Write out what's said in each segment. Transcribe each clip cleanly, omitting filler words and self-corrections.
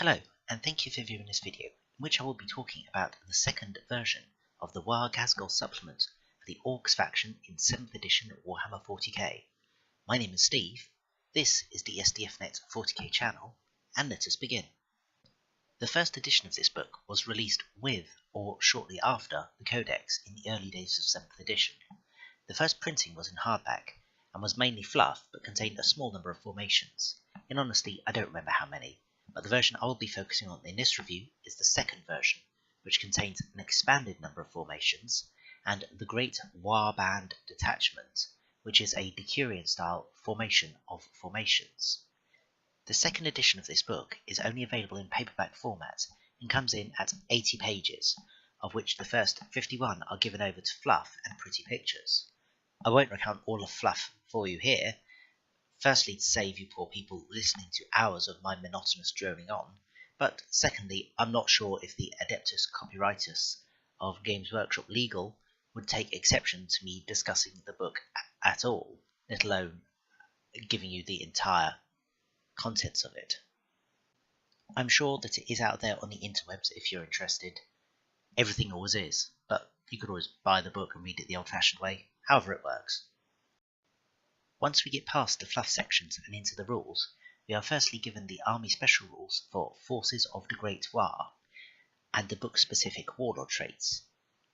Hello, and thank you for viewing this video, in which I will be talking about the second version of the Waaagh Ghazghkull supplement for the Orks faction in 7th edition Warhammer 40k. My name is Steve, this is the SDFnet 40k channel, and let us begin. The first edition of this book was released with or shortly after the Codex in the early days of 7th edition. The first printing was in hardback, and was mainly fluff but contained a small number of formations. In honesty, I don't remember how many. But the version I will be focusing on in this review is the second version, which contains an expanded number of formations, and the Great Warband Detachment, which is a Decurion-style formation of formations. The second edition of this book is only available in paperback format and comes in at 80 pages, of which the first 51 are given over to fluff and pretty pictures. I won't recount all of fluff for you here, firstly to save you poor people listening to hours of my monotonous droning on, but secondly, I'm not sure if the Adeptus Copyrightus of Games Workshop Legal would take exception to me discussing the book at all, let alone giving you the entire contents of it. I'm sure that it is out there on the interwebs if you're interested. Everything always is, but you could always buy the book and read it the old-fashioned way, however it works. Once we get past the fluff sections and into the rules, we are firstly given the Army Special Rules for Forces of the Great Waaagh, and the book-specific Warlord Traits.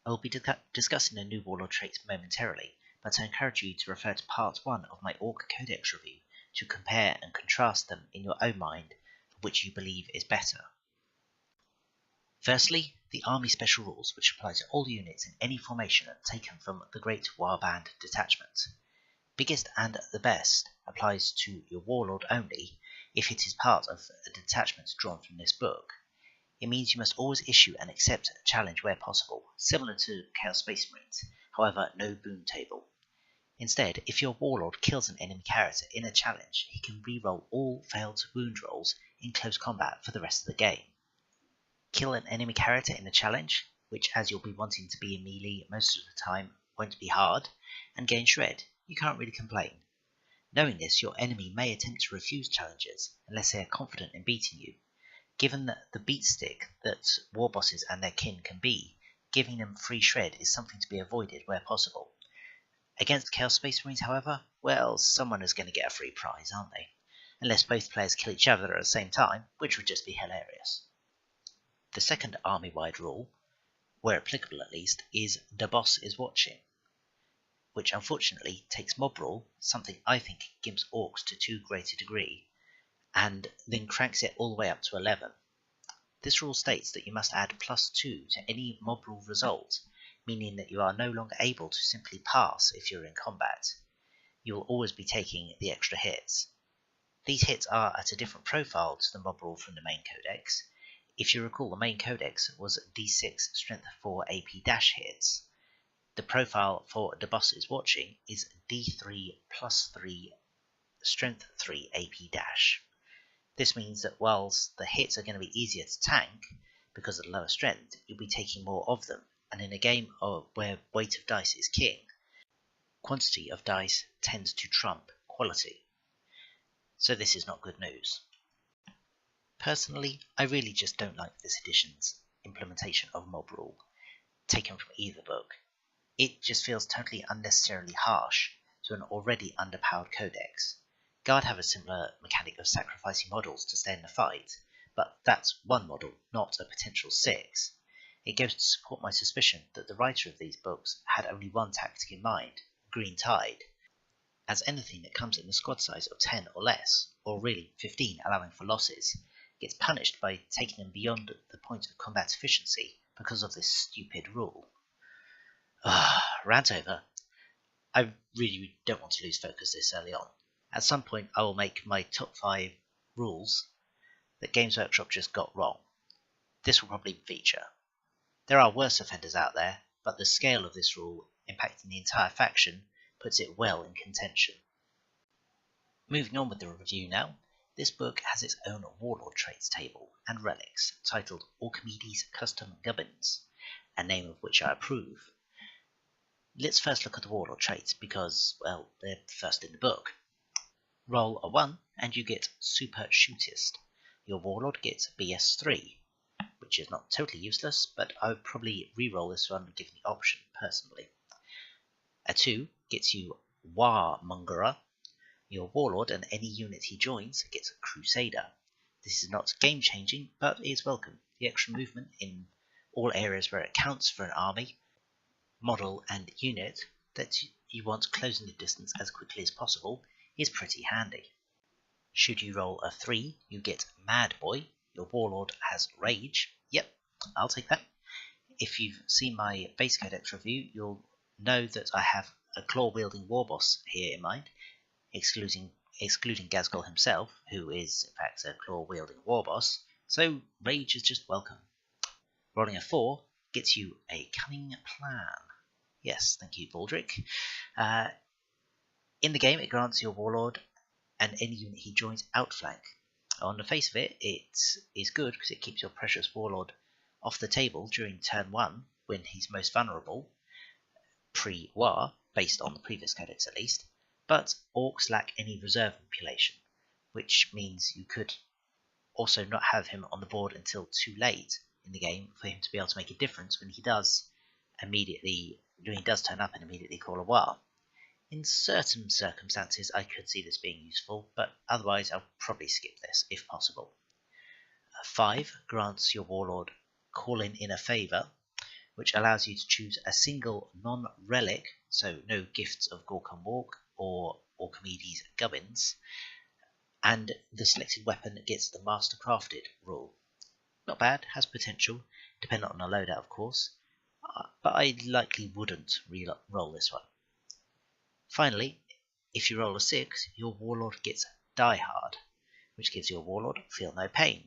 I will be discussing the new Warlord Traits momentarily, but I encourage you to refer to Part 1 of my Ork Codex review to compare and contrast them in your own mind for which you believe is better. Firstly, the Army Special Rules, which apply to all units in any formation taken from the Great Warband Detachment. Biggest and the best applies to your Warlord only if it is part of a detachment drawn from this book. It means you must always issue and accept a challenge where possible, similar to Chaos Space Marines, however no boon table. Instead, if your Warlord kills an enemy character in a challenge, he can re-roll all failed wound rolls in close combat for the rest of the game. Kill an enemy character in a challenge, which as you'll be wanting to be in melee most of the time won't be hard, and gain shred. You can't really complain. Knowing this, your enemy may attempt to refuse challenges unless they are confident in beating you. Given that the beat stick that war bosses and their kin can be, giving them free shred is something to be avoided where possible. Against Chaos Space Marines, however, well, someone is going to get a free prize, aren't they? Unless both players kill each other at the same time, which would just be hilarious. The second army-wide rule, where applicable at least, is "The Boss is Watching," which unfortunately takes mob rule, something I think gimps orcs to too great a degree, and then cranks it all the way up to 11. This rule states that you must add +2 to any mob rule result, meaning that you are no longer able to simply pass if you're in combat. You will always be taking the extra hits. These hits are at a different profile to the mob rule from the main codex. If you recall, the main codex was D6 Strength 4 AP dash hits. The profile for The Boss is Watching is D3 +3 Strength 3 AP dash. This means that whilst the hits are going to be easier to tank because of the lower strength, you'll be taking more of them, and in a game where weight of dice is king, quantity of dice tends to trump quality. So this is not good news. Personally, I really just don't like this edition's implementation of mob rule, taken from either book. It just feels totally unnecessarily harsh to an already underpowered codex. Guard have a similar mechanic of sacrificing models to stay in the fight, but that's one model, not a potential 6. It goes to support my suspicion that the writer of these books had only one tactic in mind, Green Tide, as anything that comes in a squad size of 10 or less, or really 15 allowing for losses, gets punished by taking them beyond the point of combat efficiency because of this stupid rule. Rant over. I really don't want to lose focus this early on. At some point I will make my top 5 rules that Games Workshop just got wrong. This will probably feature. There are worse offenders out there, but the scale of this rule impacting the entire faction puts it well in contention. Moving on with the review now, this book has its own Warlord Traits table and relics titled Archimedes Custom Gubbins, a name of which I approve. Let's first look at the Warlord Traits because, well, they're first in the book. Roll a 1 and you get Super Shootist. your Warlord gets BS3, which is not totally useless, but I would probably re-roll this one given the option personally. A 2 gets you Waaagh. Your Warlord and any unit he joins gets a Crusader. This is not game changing, but is welcome. The extra movement in all areas where it counts for an army, model and unit that you want closing the distance as quickly as possible is pretty handy. Should you roll a 3, you get Mad Boy. Your Warlord has Rage. Yep, I'll take that. If you've seen my base Codex review, you'll know that I have a claw-wielding warboss here in mind, excluding Ghazghkull himself, who is in fact a claw-wielding warboss, so Rage is just welcome. Rolling a 4 gets you a Cunning Plan. Yes, thank you, Baldric. In the game, it grants your Warlord and any unit he joins outflank. On the face of it, it is good because it keeps your precious Warlord off the table during turn 1 when he's most vulnerable, pre-Waaagh, based on the previous Codex at least, but Orks lack any reserve manipulation, which means you could also not have him on the board until too late in the game for him to be able to make a difference when he does turn up and immediately call a Waaagh. In certain circumstances I could see this being useful, but otherwise I'll probably skip this if possible. 5 grants your Warlord Calling in a Favour, which allows you to choose a single non-relic, so no gifts of Ghazghkull or Archimedes gubbins, and the selected weapon gets the Master Crafted rule. Not bad, has potential, dependent on a loadout of course, but I likely wouldn't re-roll this one. Finally, if you roll a 6, your Warlord gets Die Hard, which gives your Warlord Feel No Pain.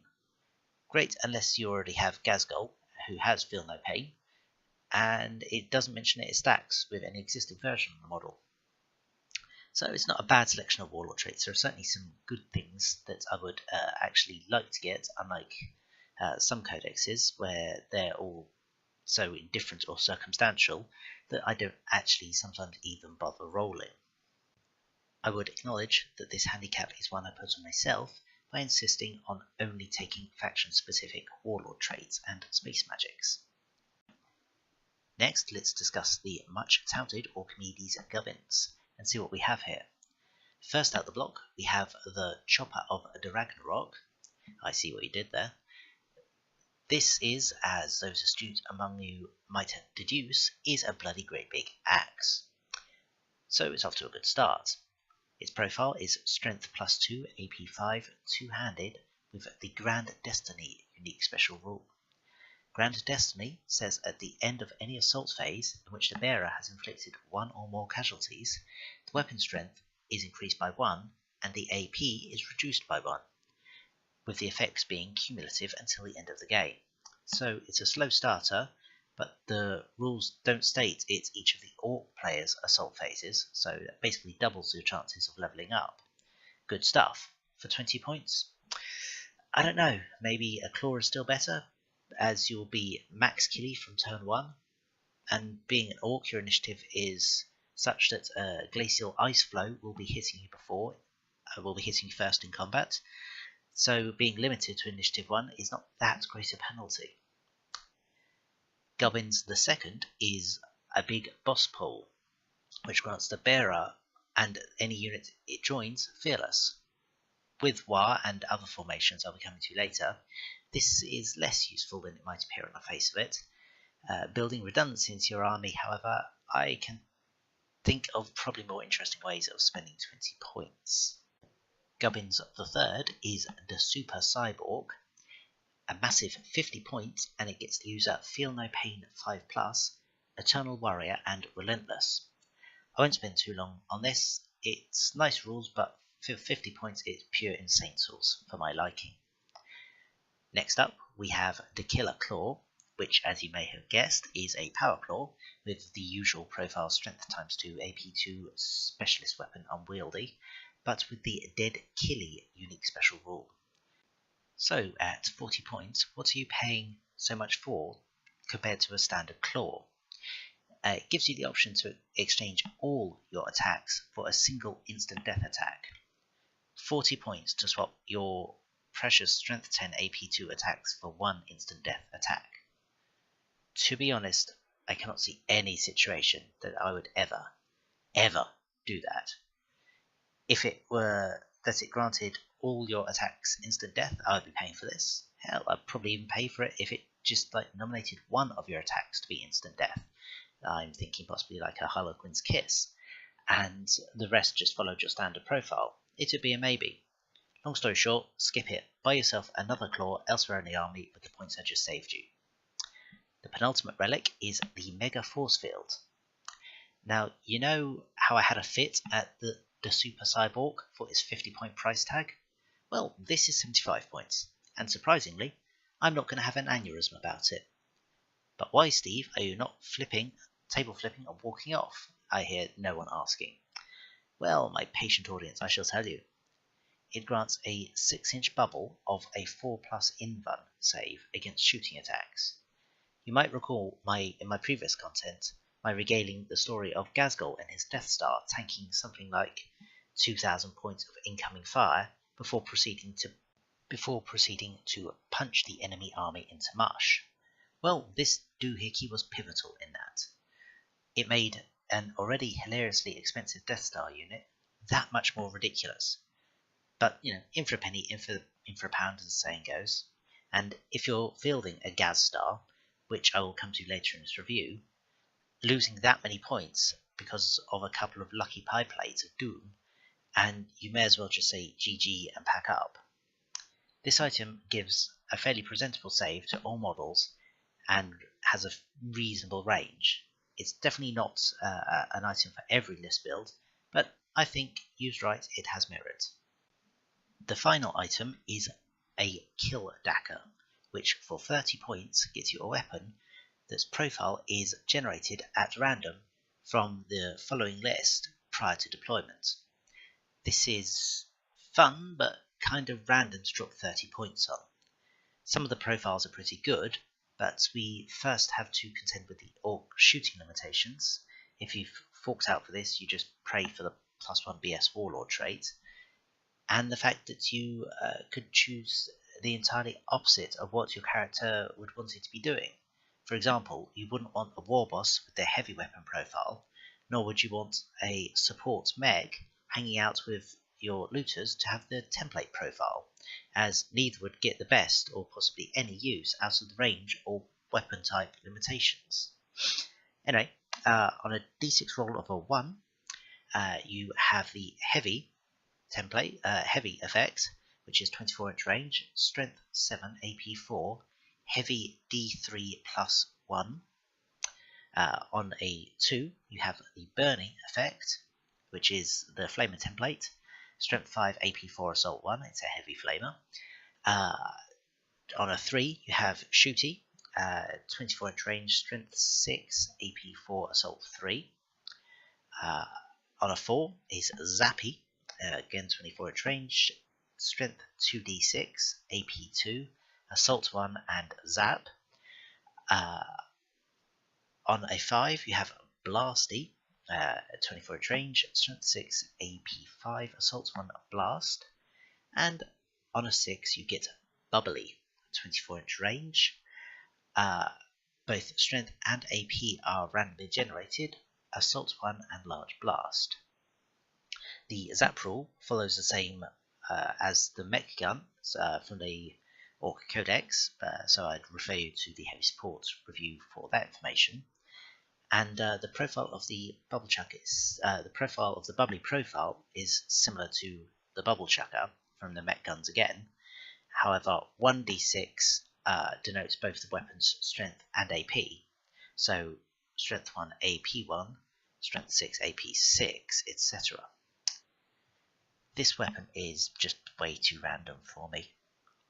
Great unless you already have Ghazghkull, who has Feel No Pain, and it doesn't mention it stacks with any existing version of the model. So it's not a bad selection of Warlord traits. There are certainly some good things that I would actually like to get, unlike some codexes where they're all so indifferent or circumstantial that I don't actually sometimes even bother rolling. I would acknowledge that this handicap is one I put on myself by insisting on only taking faction-specific Warlord traits and space magics. Next, let's discuss the much-touted Archimedes gubbins and see what we have here. First out the block, we have the Chopper of the Ragnarok. I see what you did there. This is, as those astute among you might deduce, is a bloody great big axe. So it's off to a good start. Its profile is Strength +2, AP 5, two-handed, with the Grand Destiny unique special rule. Grand Destiny says at the end of any assault phase in which the bearer has inflicted 1 or more casualties, the weapon strength is increased by 1 and the AP is reduced by 1. With the effects being cumulative until the end of the game. So it's a slow starter, but the rules don't state it's each of the Ork players' assault phases, so that basically doubles your chances of leveling up. Good stuff. For 20 points? I don't know, maybe a Claw is still better, as you'll be max killy from turn 1, and being an Ork, your initiative is such that Glacial Ice Flow will be hitting you first in combat. So being limited to Initiative 1 is not that great a penalty. Gubbins the second is a big boss pull, which grants the bearer and any unit it joins Fearless. With Waaagh and other formations I'll be coming to later, this is less useful than it might appear on the face of it. Building redundancy into your army, however, I can think of probably more interesting ways of spending 20 points. Gubbins the third is the Super Cyborg, a massive 50 points, and it gets the user Feel No Pain 5+, Eternal Warrior and Relentless. I won't spend too long on this, it's nice rules, but for 50 points it's pure insane sauce for my liking. Next up we have the Killer Claw, which as you may have guessed is a power claw with the usual profile Strength ×2, AP2 specialist weapon unwieldy, but with the Dead Killy unique special rule. So at 40 points, what are you paying so much for compared to a standard claw? It gives you the option to exchange all your attacks for a single instant death attack. 40 points to swap your precious strength 10 AP2 attacks for 1 instant death attack. To be honest, I cannot see any situation that I would ever do that. If it were that it granted all your attacks instant death, I would be paying for this. Hell, I'd probably even pay for it if it just nominated one of your attacks to be instant death. I'm thinking possibly like a Harlequin's Kiss, and the rest just followed your standard profile. It would be a maybe. Long story short, skip it. Buy yourself another claw elsewhere in the army with the points I just saved you. The penultimate relic is the Mega Force Field. Now, you know how I had a fit at the Super Cyborg for its 50-point price tag? Well, this is 75 points, and surprisingly, I'm not going to have an aneurysm about it. But why, Steve, are you not table flipping and walking off? I hear no one asking. Well, my patient audience, I shall tell you. It grants a 6-inch bubble of a 4+ invuln save against shooting attacks. You might recall in my previous content, my regaling the story of Ghazghkull and his Death Star tanking something like 2,000 points of incoming fire before proceeding to punch the enemy army into mush. Well, this doohickey was pivotal in that. It made an already hilariously expensive Death Star unit that much more ridiculous. But, in for a penny, in for a pound, as the saying goes. And if you're fielding a Gaz Star, which I will come to later in this review, losing that many points because of a couple of lucky pie plates of doom, and you may as well just say GG and pack up. This item gives a fairly presentable save to all models and has a reasonable range. It's definitely not an item for every list build, but I think used right it has merit. The final item is a Kill Dagger, which for 30 points gets you a weapon that's profile is generated at random from the following list prior to deployment. This is fun, but kind of random to drop 30 points on. Some of the profiles are pretty good, but we first have to contend with the Ork shooting limitations. If you've forked out for this, you just pray for the +1 BS Warlord trait, and the fact that you could choose the entirely opposite of what your character would want it to be doing. For example, you wouldn't want a war boss with their heavy weapon profile, nor would you want a support meg hanging out with your looters to have the template profile, as neither would get the best or possibly any use out of the range or weapon type limitations. Anyway, on a d6 roll of a 1, you have the heavy template, heavy effect, which is 24-inch range, strength 7, AP 4, heavy D3 +1. On a 2, you have the burning effect, which is the flamer template, strength 5, AP 4, assault 1, it's a heavy flamer. On a 3, you have shooty, 24-inch range, strength 6, AP 4, assault 3. On a 4 is zappy, again 24-inch range, strength 2d6, AP 2, assault 1, and zap. On a 5, you have blasty, 24-inch range, strength 6, AP 5, assault 1, blast. And on a 6, you get bubbly, 24-inch range. Both strength and AP are randomly generated, assault 1, and large blast. The zap rule follows the same as the mech gun from the Ork Codex, so I'd refer you to the heavy support review for that information. And the profile of the bubble chucker is the profile of the bubbly profile is similar to the bubble chucker from the mech guns again. However, 1d6 denotes both the weapon's strength and AP. So strength 1 AP 1, strength 6 AP 6, etc. This weapon is just way too random for me.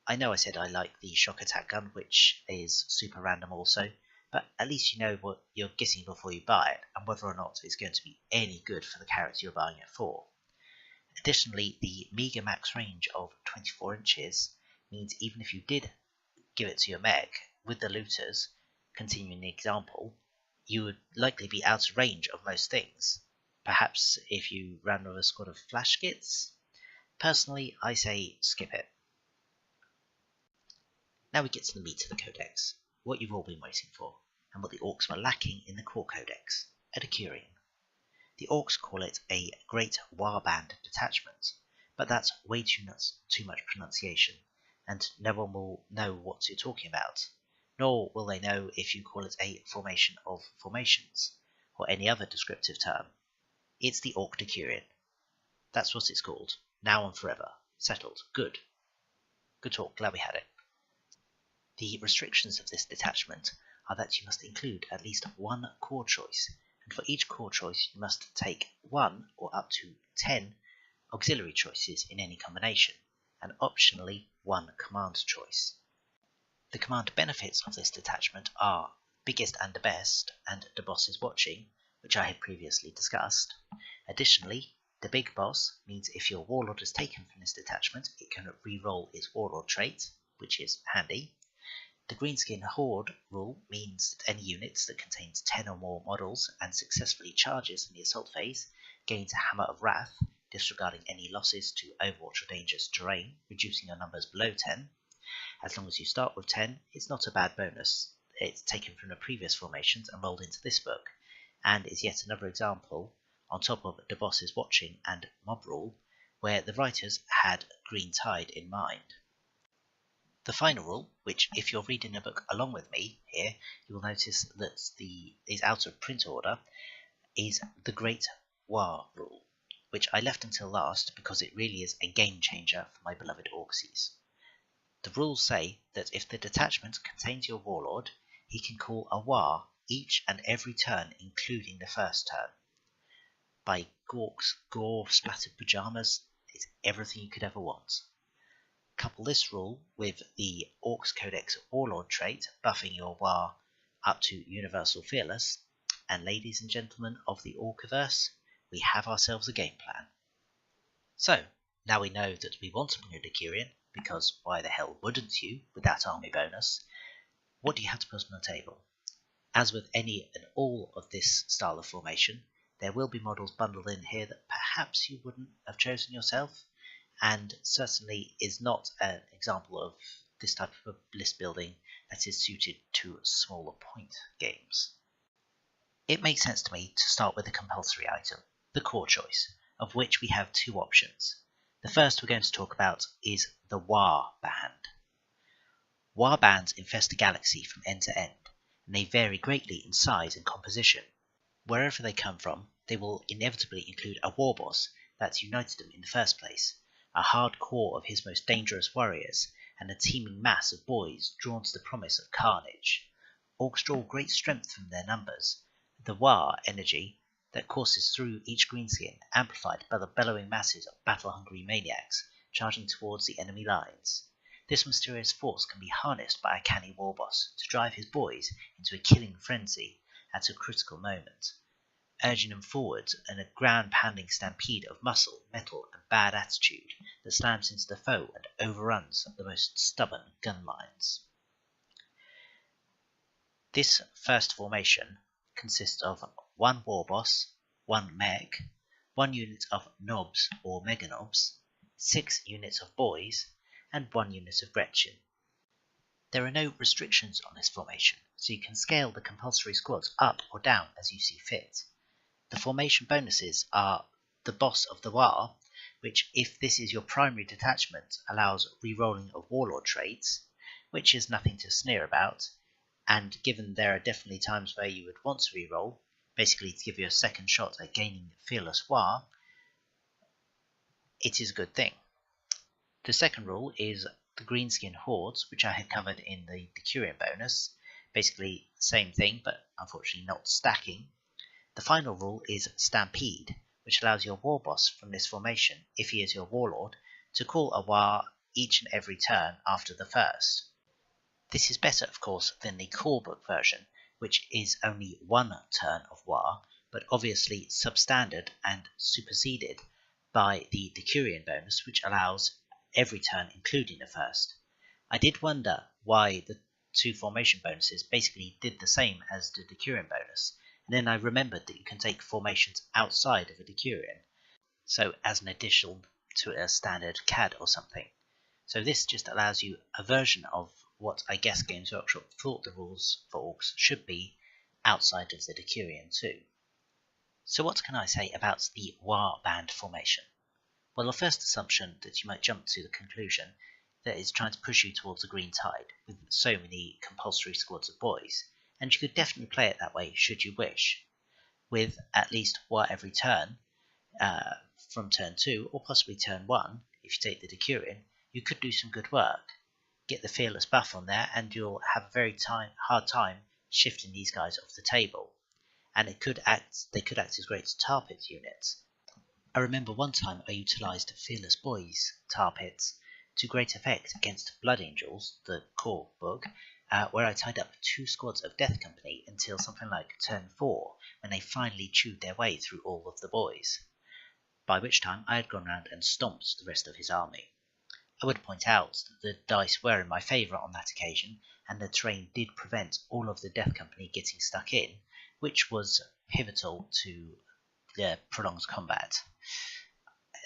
I know I said I like the shock attack gun, which is super random also, but at least you know what you're getting before you buy it, and whether or not it's going to be any good for the character you're buying it for. Additionally, the meager max range of 24 inches means even if you did give it to your mech with the looters, continuing the example, you would likely be out of range of most things. Perhaps if you ran with a squad of flash skits? Personally, I say skip it. Now we get to the meat of the Codex, what you've all been waiting for, and what the Orks were lacking in the core Codex, a Decurion. The Orks call it a Great Warband Detachment, but that's way too much pronunciation, and no one will know what you're talking about, nor will they know if you call it a Formation of Formations, or any other descriptive term. It's the Ork Decurion. That's what it's called, now and forever. Settled. Good. Good talk, glad we had it. The restrictions of this detachment are that you must include at least one core choice, and for each core choice you must take 1 or up to 10 auxiliary choices in any combination, and optionally 1 command choice. The command benefits of this detachment are biggest and the best, and the boss is watching, which I had previously discussed. Additionally, the big boss means if your warlord is taken from this detachment, it can re-roll its warlord trait, which is handy. The greenskin horde rule means that any units that contains 10 or more models and successfully charges in the assault phase gains a Hammer of Wrath, disregarding any losses to Overwatch or dangerous terrain, reducing your numbers below 10. As long as you start with 10, it's not a bad bonus. It's taken from the previous formations and rolled into this book, and is yet another example, on top of the boss's watching and mob rule, where the writers had Green Tide in mind. The final rule, which if you're reading a book along with me here, you will notice that is out of print order, is the Great Waaagh rule, which I left until last because it really is a game changer for my beloved Orksies. The rules say that if the detachment contains your warlord, he can call a Waaagh each and every turn, including the first turn. By Gorks, gore, splattered pajamas, it's everything you could ever want. Couple this rule with the Orks Codex Warlord trait, buffing your Waaagh up to Universal Fearless, and ladies and gentlemen of the Orkiverse, we have ourselves a game plan. So, now we know that we want to bring a Decurion, because why the hell wouldn't you with that army bonus? What do you have to put on the table? As with any and all of this style of formation, there will be models bundled in here that perhaps you wouldn't have chosen yourself, and certainly is not an example of this type of list building that is suited to smaller point games. It makes sense to me to start with a compulsory item, the core choice, of which we have 2 options. The first we're going to talk about is the Waaagh band. Waaagh bands infest the galaxy from end to end, and they vary greatly in size and composition. Wherever they come from, they will inevitably include a war boss that's united them in the first place, a hard core of his most dangerous warriors, and a teeming mass of boys drawn to the promise of carnage. Orks draw great strength from their numbers, the Waaagh energy that courses through each greenskin, amplified by the bellowing masses of battle-hungry maniacs charging towards the enemy lines. This mysterious force can be harnessed by a canny warboss to drive his boys into a killing frenzy at a critical moment, urging them forward in a ground-pounding stampede of muscle, metal, and bad attitude that slams into the foe and overruns the most stubborn gun lines. This first formation consists of 1 warboss, 1 mech, 1 unit of knobs or mega knobs, 6 units of boys, and 1 unit of Gretchen. There are no restrictions on this formation, so you can scale the compulsory squads up or down as you see fit. The formation bonuses are the boss of the Waaagh, which, if this is your primary detachment, allows re-rolling of Warlord traits, which is nothing to sneer about, and given there are definitely times where you would want to re-roll, basically to give you a second shot at gaining Fearless Waaagh, it is a good thing. The second rule is the Greenskin Hordes, which I had covered in the Decurion bonus, basically the same thing, but unfortunately not stacking. The final rule is Stampede, which allows your warboss from this formation, if he is your warlord, to call a Waaagh each and every turn after the first. This is better, of course, than the core book version, which is only 1 turn of Waaagh, but obviously substandard and superseded by the Decurion bonus, which allows every turn including the first. I did wonder why the 2 formation bonuses basically did the same as the Decurion bonus, and then I remembered that you can take formations outside of a Decurion, so as an addition to a standard CAD or something. So this just allows you a version of what I guess Games Workshop thought the rules for Orks should be outside of the Decurion too. So what can I say about the Waaagh band formation? Well, the first assumption that you might jump to the conclusion that it's trying to push you towards a green tide with so many compulsory squads of boys, and you could definitely play it that way should you wish, with at least Waaagh every turn from turn 2 or possibly turn 1. If you take the Decurion, you could do some good work. Get the Fearless buff on there and you'll have a very hard time shifting these guys off the table, and they could act as great tar pit units. I remember one time I utilised Fearless Boys tar pits to great effect against Blood Angels, the core book, where I tied up 2 squads of Death Company until something like turn 4, when they finally chewed their way through all of the boys, by which time I had gone round and stomped the rest of his army. I would point out that the dice were in my favour on that occasion, and the terrain did prevent all of the Death Company getting stuck in, which was pivotal to the prolonged combat.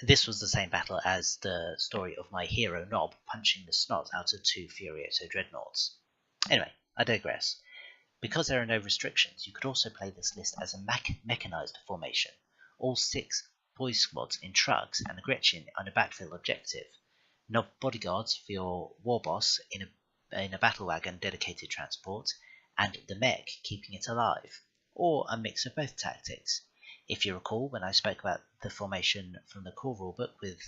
This was the same battle as the story of my hero Nob punching the snot out of 2 Furioso Dreadnoughts. Anyway, I digress. Because there are no restrictions, you could also play this list as a mechanised formation, all 6 boys squads in trucks and a Gretchen on a backfill objective, Nob bodyguards for your war boss in a battle wagon dedicated transport, and the mech keeping it alive, or a mix of both tactics. If you recall, when I spoke about the formation from the core rulebook with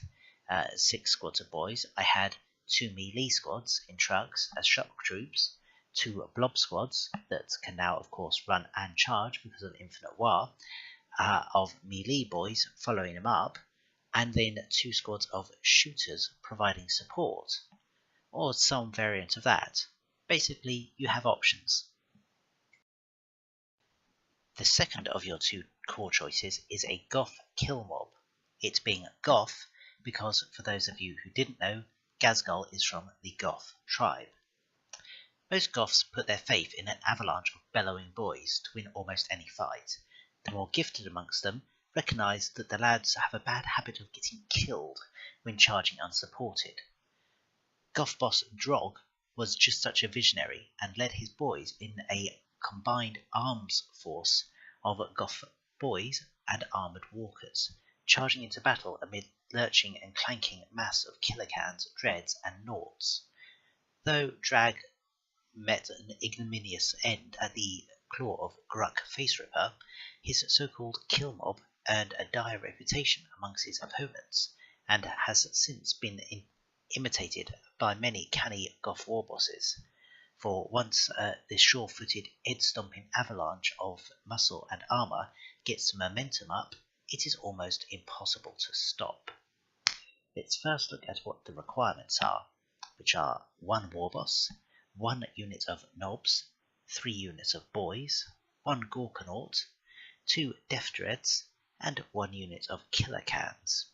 6 squads of boys, I had 2 melee squads in trucks as shock troops, 2 blob squads that can now of course run and charge because of Infinite Waaagh, of melee boys following them up, and then 2 squads of shooters providing support, or some variant of that. Basically, you have options. The second of your 2 core choices is a Goth kill mob, it being Goth because, for those of you who didn't know, Ghazghkull is from the Goth tribe. Most Goths put their faith in an avalanche of bellowing boys to win almost any fight. The more gifted amongst them recognise that the lads have a bad habit of getting killed when charging unsupported. Goth boss Drog was just such a visionary and led his boys in a combined arms force of Goth boys and armoured walkers, charging into battle amid lurching and clanking mass of killercans, dreads and noughts. Though Drag met an ignominious end at the claw of Gruk Face Ripper, his so-called kill mob earned a dire reputation amongst his opponents, and has since been imitated by many canny Goth war bosses. For once this sure-footed, head-stomping avalanche of muscle and armour gets momentum up, it is almost impossible to stop. Let's first look at what the requirements are, which are 1 war boss, 1 unit of knobs, 3 units of boys, 1 Gorkanaut, 2 Death Dreads, and 1 unit of killer cans.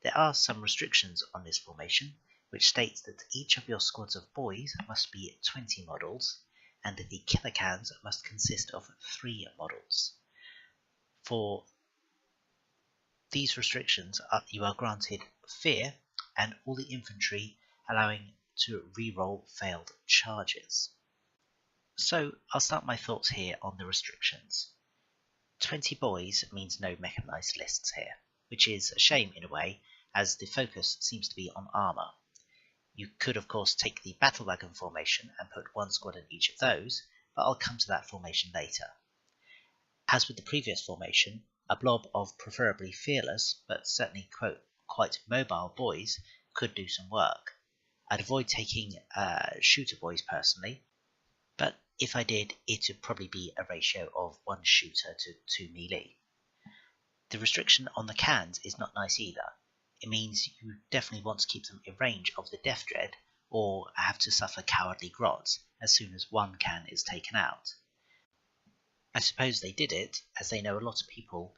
There are some restrictions on this formation, which states that each of your squads of boys must be 20 models, and the killer cans must consist of 3 models. For these restrictions, you are granted Fear and all the infantry, allowing to re-roll failed charges. So I'll start my thoughts here on the restrictions. 20 boys means no mechanised lists here, which is a shame in a way, as the focus seems to be on armour. You could of course take the battle wagon formation and put 1 squad in each of those, but I'll come to that formation later. As with the previous formation, a blob of preferably fearless, but certainly quite mobile boys could do some work. I'd avoid taking shooter boys personally, but if I did, it would probably be a ratio of 1 shooter to 2 melee. The restriction on the cans is not nice either. It means you definitely want to keep them in range of the Death Dread, or have to suffer cowardly grots as soon as 1 can is taken out. I suppose they did it, as they know a lot of people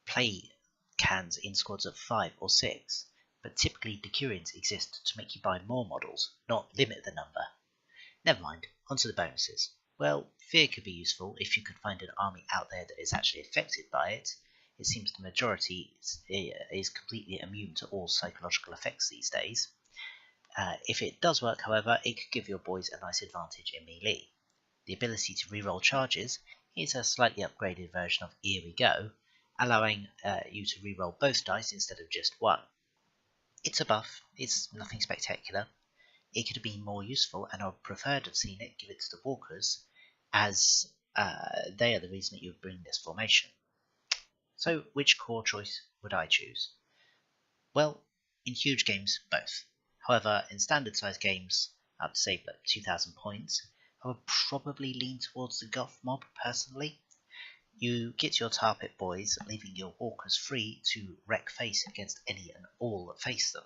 play cans in squads of 5 or 6, but typically Decurions exist to make you buy more models, not limit the number. Never mind, onto the bonuses. Well, Fear could be useful if you could find an army out there that is actually affected by it. It seems the majority is completely immune to all psychological effects these days. If it does work, however, it could give your boys a nice advantage in melee. The ability to reroll charges is a slightly upgraded version of Here We Go, allowing you to reroll both dice instead of just one. It's a buff, it's nothing spectacular. It could have been more useful, and I would prefer to have seen it give it to the Walkers, as they are the reason that you bring this formation. So, which core choice would I choose? Well, in huge games, both. However, in standard size games, up to say like 2,000 points, I would probably lean towards the Goth mob personally. You get your tar pit boys, leaving your Walkers free to wreck face against any and all that face them.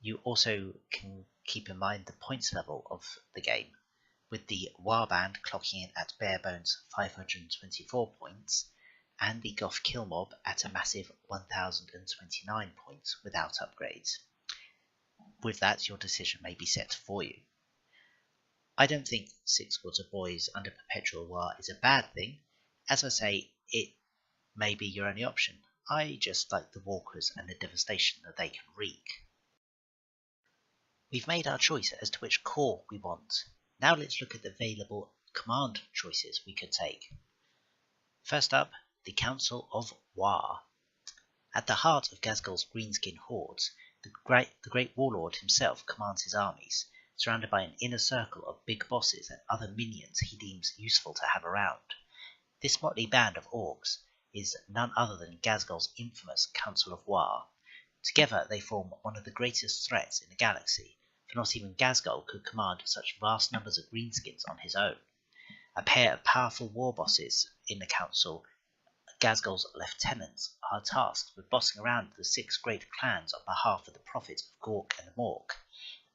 You also can keep in mind the points level of the game, with the Waaagh band clocking in at bare bones 524 points, and the Ghazghkull mob at a massive 1029 points without upgrades. With that, your decision may be set for you. I don't think 6 squads of boys under perpetual Waaagh is a bad thing. As I say, it may be your only option. I just like the Walkers and the devastation that they can wreak. We've made our choice as to which core we want. Now let's look at the available command choices we could take. First up, the Council of Waaagh. At the heart of Ghazghkull's greenskin hordes, the great Warlord himself commands his armies, surrounded by an inner circle of big bosses and other minions he deems useful to have around. This motley band of Orks is none other than Ghazghkull's infamous Council of Waaagh. Together they form one of the greatest threats in the galaxy, for not even Ghazghkull could command such vast numbers of greenskins on his own. A pair of powerful war bosses in the council, Ghazghkull's lieutenants, are tasked with bossing around the 6 great clans on behalf of the prophets of Gork and Mork,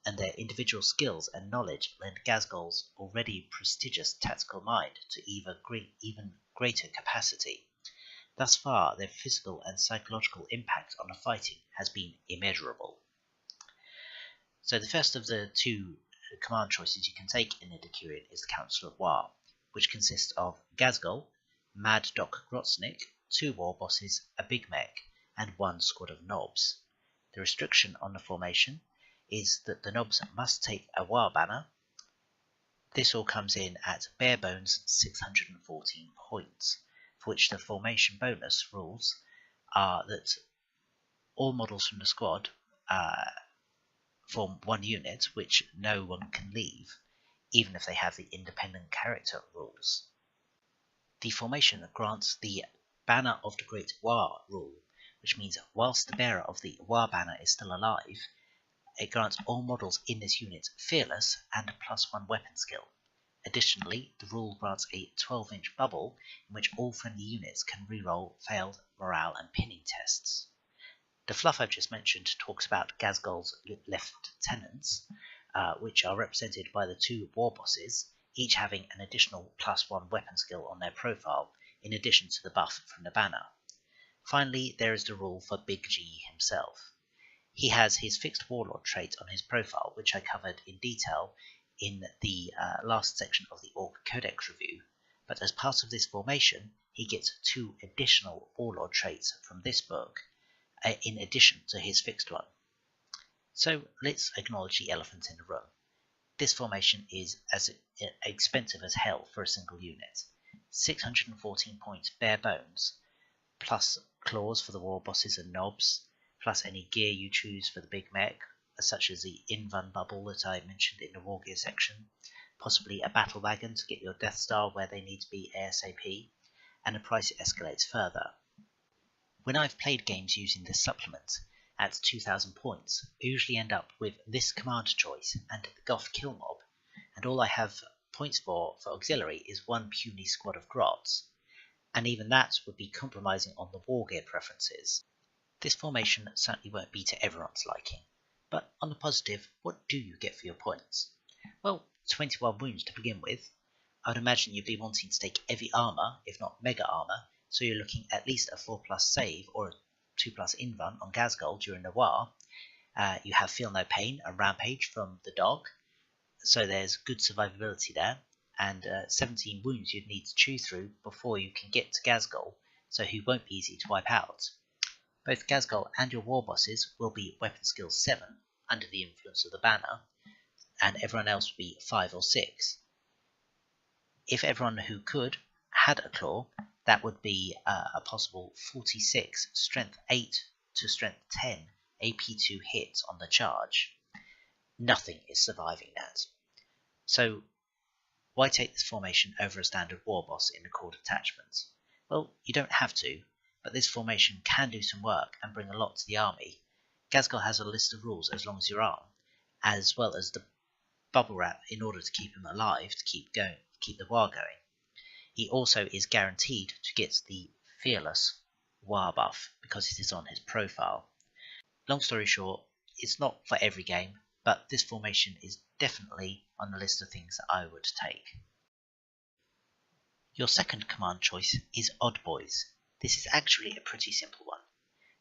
and their individual skills and knowledge lend Ghazghkull's already prestigious tactical mind to even greater capacity. Thus far, their physical and psychological impact on the fighting has been immeasurable. So the first of the 2 command choices you can take in the Decurion is the Council of Waaagh, which consists of Ghazghkull, Mad Doc Grotznik, 2 war bosses, a big mech, and 1 squad of nobs. The restriction on the formation is that the nobs must take a Waaagh banner. This all comes in at bare bones 614 points, for which the formation bonus rules are that all models from the squad form 1 unit, which no one can leave, even if they have the independent character rules. The formation grants the Banner of the Great Waaagh rule, which means whilst the bearer of the Waaagh banner is still alive, it grants all models in this unit Fearless and +1 weapon skill. Additionally, the rule grants a 12-inch bubble in which all friendly units can reroll failed morale and pinning tests. The fluff I've just mentioned talks about Ghazghkull's lieutenants, which are represented by the 2 war bosses, each having an additional +1 weapon skill on their profile, in addition to the buff from the banner. Finally, there is the rule for Big G himself. He has his fixed Warlord trait on his profile, which I covered in detail in the last section of the Ork Codex review, but as part of this formation, he gets 2 additional Warlord traits from this book, in addition to his fixed one. So let's acknowledge the elephant in the room. This formation is as expensive as hell for a single unit. 614 points bare bones, plus claws for the war bosses and nobs, plus any gear you choose for the big mech, such as the Invun bubble that I mentioned in the war gear section, possibly a battle wagon to get your Death Star where they need to be ASAP, and the price escalates further. When I've played games using this supplement at 2,000 points, I usually end up with this command choice and the Ghazghkull mob, and all I have points for auxiliary is 1 puny squad of grots, and even that would be compromising on the war gear preferences. This formation certainly won't be to everyone's liking, but on the positive, what do you get for your points? Well, 21 wounds to begin with. I would imagine you'd be wanting to take heavy armor, if not mega armor, so you're looking at least a 4+ save or a 2+ invun on Ghazghkull during the Waaagh. You have Feel No Pain, a rampage from the dog, so there's good survivability there, and 17 wounds you'd need to chew through before you can get to Ghazghkull, so he won't be easy to wipe out. Both Ghazghkull and your war bosses will be weapon skill 7, under the influence of the banner, and everyone else would be 5 or 6. If everyone who could had a claw, that would be a possible 46 strength 8 to strength 10 AP2 hits on the charge. Nothing is surviving that. So why take this formation over a standard war boss in the core detachments? Well, you don't have to, but this formation can do some work and bring a lot to the army. Ghazghkull has a list of rules as long as you're armed, as well as the bubble wrap in order to keep him alive, to keep the Waaagh going. He also is guaranteed to get the Fearless Waaagh buff because it is on his profile. Long story short, it's not for every game, but this formation is definitely on the list of things that I would take. Your second command choice is Odd Boys. This is actually a pretty simple one.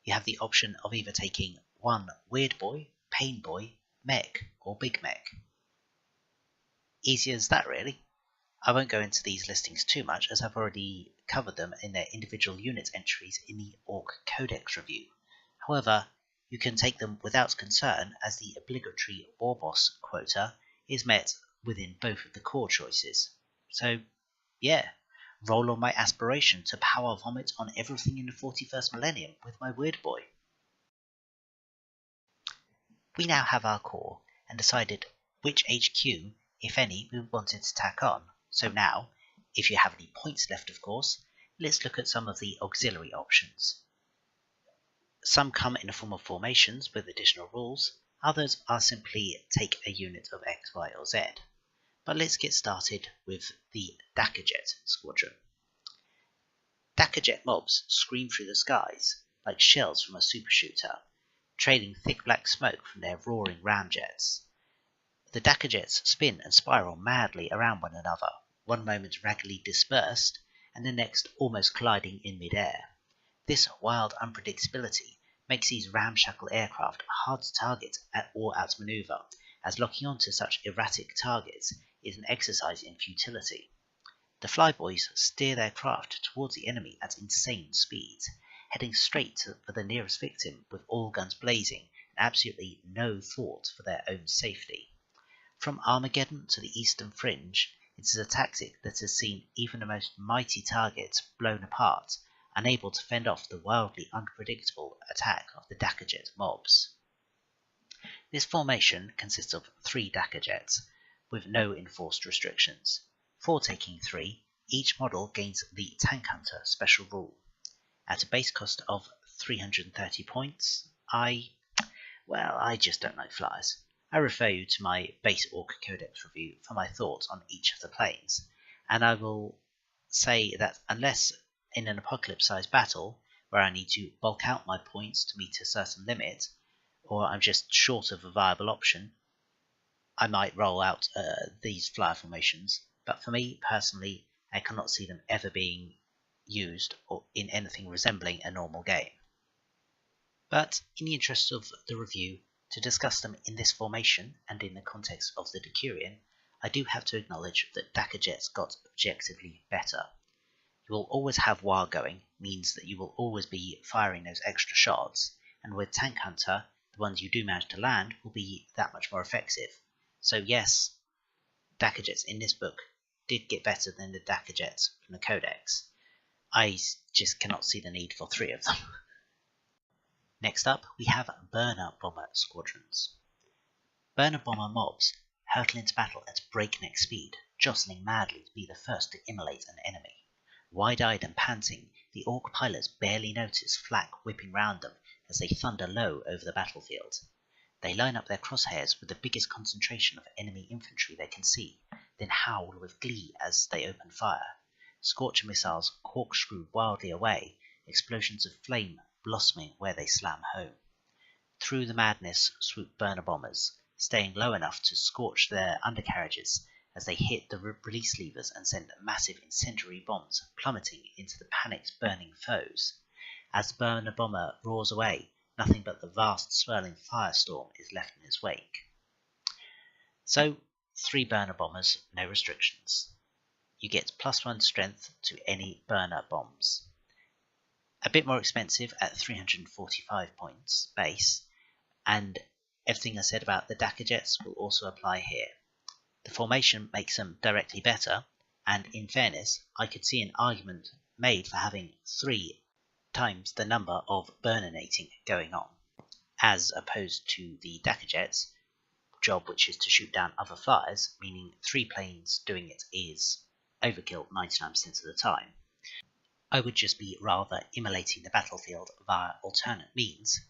You have the option of either taking one Weird Boy, Pain Boy, Mech, or Big Mech. Easy as that, really. I won't go into these listings too much as I've already covered them in their individual unit entries in the Ork Codex review. However, you can take them without concern as the obligatory War Boss quota is met within both of the core choices. So, yeah, roll on my aspiration to power vomit on everything in the 41st millennium with my Weird Boy. We now have our core and decided which HQ, if any, we wanted to tack on. So now, if you have any points left of course, let's look at some of the auxiliary options. Some come in the form of formations with additional rules, others are simply take a unit of X, Y or Z. But let's get started with the Dakkajet squadron. Dakkajet mobs scream through the skies like shells from a super shooter, trailing thick black smoke from their roaring ramjets. The Dakkajets spin and spiral madly around one another, one moment raggedly dispersed, and the next almost colliding in mid-air. This wild unpredictability makes these ramshackle aircraft hard to target or outmaneuver, as locking onto such erratic targets is an exercise in futility. The flyboys steer their craft towards the enemy at insane speeds, heading straight for the nearest victim with all guns blazing and absolutely no thought for their own safety. From Armageddon to the Eastern Fringe, it is a tactic that has seen even the most mighty targets blown apart, unable to fend off the wildly unpredictable attack of the Dakkajet mobs. This formation consists of 3 Dakkajets, with no enforced restrictions. For taking 3, each model gains the Tank Hunter special rule. At a base cost of 330 points, I just don't like flyers. I refer you to my base Ork Codex review for my thoughts on each of the planes, and I will say that unless in an apocalypse-sized battle, where I need to bulk out my points to meet a certain limit, or I'm just short of a viable option, I might roll out these flyer formations, but for me personally, I cannot see them ever being used or in anything resembling a normal game. But in the interest of the review, to discuss them in this formation and in the context of the Decurion, I do have to acknowledge that Dakkajets got objectively better. You will always have Waaagh going, means that you will always be firing those extra shots, and with Tank Hunter, the ones you do manage to land will be that much more effective. So yes, Dakkajets in this book did get better than the Dakkajets from the Codex. I just cannot see the need for 3 of them. Next up, we have Burner Bomber squadrons. Burner Bomber mobs hurtle into battle at breakneck speed, jostling madly to be the first to immolate an enemy. Wide-eyed and panting, the Ork pilots barely notice flak whipping round them as they thunder low over the battlefield. They line up their crosshairs with the biggest concentration of enemy infantry they can see, then howl with glee as they open fire. Scorcher missiles corkscrew wildly away, explosions of flame blossoming where they slam home. Through the madness swoop burner bombers, staying low enough to scorch their undercarriages as they hit the release levers and send massive incendiary bombs plummeting into the panicked burning foes. As the burner bomber roars away, nothing but the vast swirling firestorm is left in its wake. So, 3 burner bombers, no restrictions. You get +1 strength to any burner bombs. A bit more expensive at 345 points base, and everything I said about the Dakka Jets will also apply here. The formation makes them directly better, and in fairness, I could see an argument made for having 3 times the number of burninating going on, as opposed to the Dakka Jets' job, which is to shoot down other flyers, meaning 3 planes doing it is overkill 99% of the time. I would just be rather immolating the battlefield via alternate means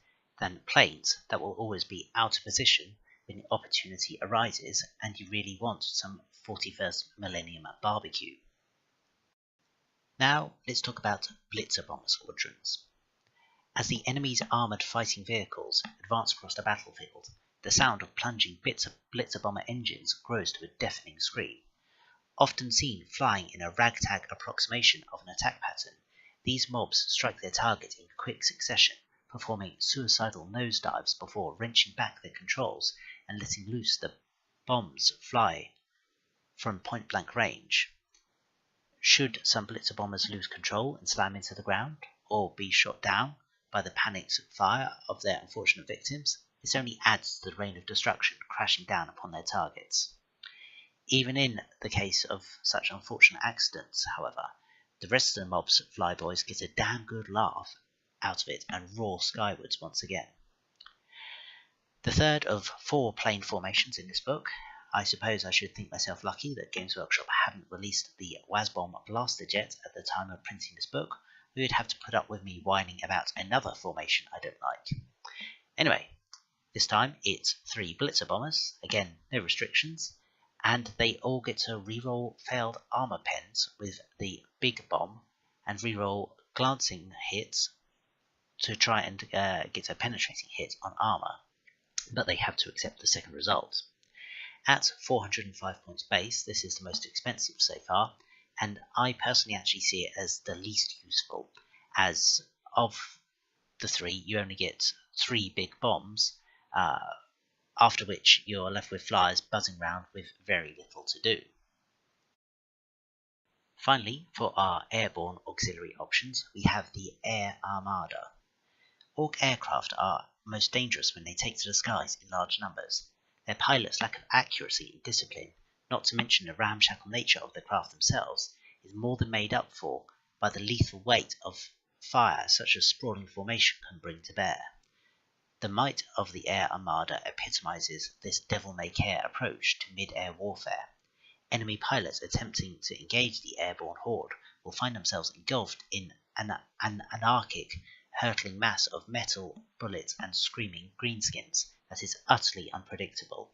than planes that will always be out of position when the opportunity arises and you really want some 41st millennium barbecue. Now let's talk about Blitzer Bomber squadrons. As the enemy's armoured fighting vehicles advance across the battlefield, the sound of plunging Blitzer Bomber engines grows to a deafening scream. Often seen flying in a ragtag approximation of an attack pattern, these mobs strike their target in quick succession, performing suicidal nosedives before wrenching back their controls and letting loose the bombs fly from point-blank range. Should some Blitzer Bombers lose control and slam into the ground, or be shot down by the panicked fire of their unfortunate victims, this only adds to the rain of destruction crashing down upon their targets. Even in the case of such unfortunate accidents, however, the rest of the mob's flyboys get a damn good laugh out of it and roar skywards once again. The third of 4 plane formations in this book. I suppose I should think myself lucky that Games Workshop hadn't released the Wasbomb Blaster Jet at the time of printing this book. We would have to put up with me whining about another formation I don't like. Anyway, this time it's 3 Blitzer Bombers, again no restrictions, and they all get to reroll failed armor pens with the big bomb and reroll glancing hits to try and get a penetrating hit on armor, but they have to accept the second result. At 405 points base, this is the most expensive so far, and I personally actually see it as the least useful, as of the 3 you only get 3 big bombs, after which you're left with flyers buzzing around with very little to do. Finally, for our airborne auxiliary options, we have the Air Armada. Ork aircraft are most dangerous when they take to the skies in large numbers. Their pilots' lack of accuracy and discipline, not to mention the ramshackle nature of the craft themselves, is more than made up for by the lethal weight of fire such a sprawling formation can bring to bear. The might of the Air Armada epitomizes this devil-may-care approach to mid-air warfare. Enemy pilots attempting to engage the airborne horde will find themselves engulfed in an anarchic, hurtling mass of metal, bullets, and screaming greenskins that is utterly unpredictable.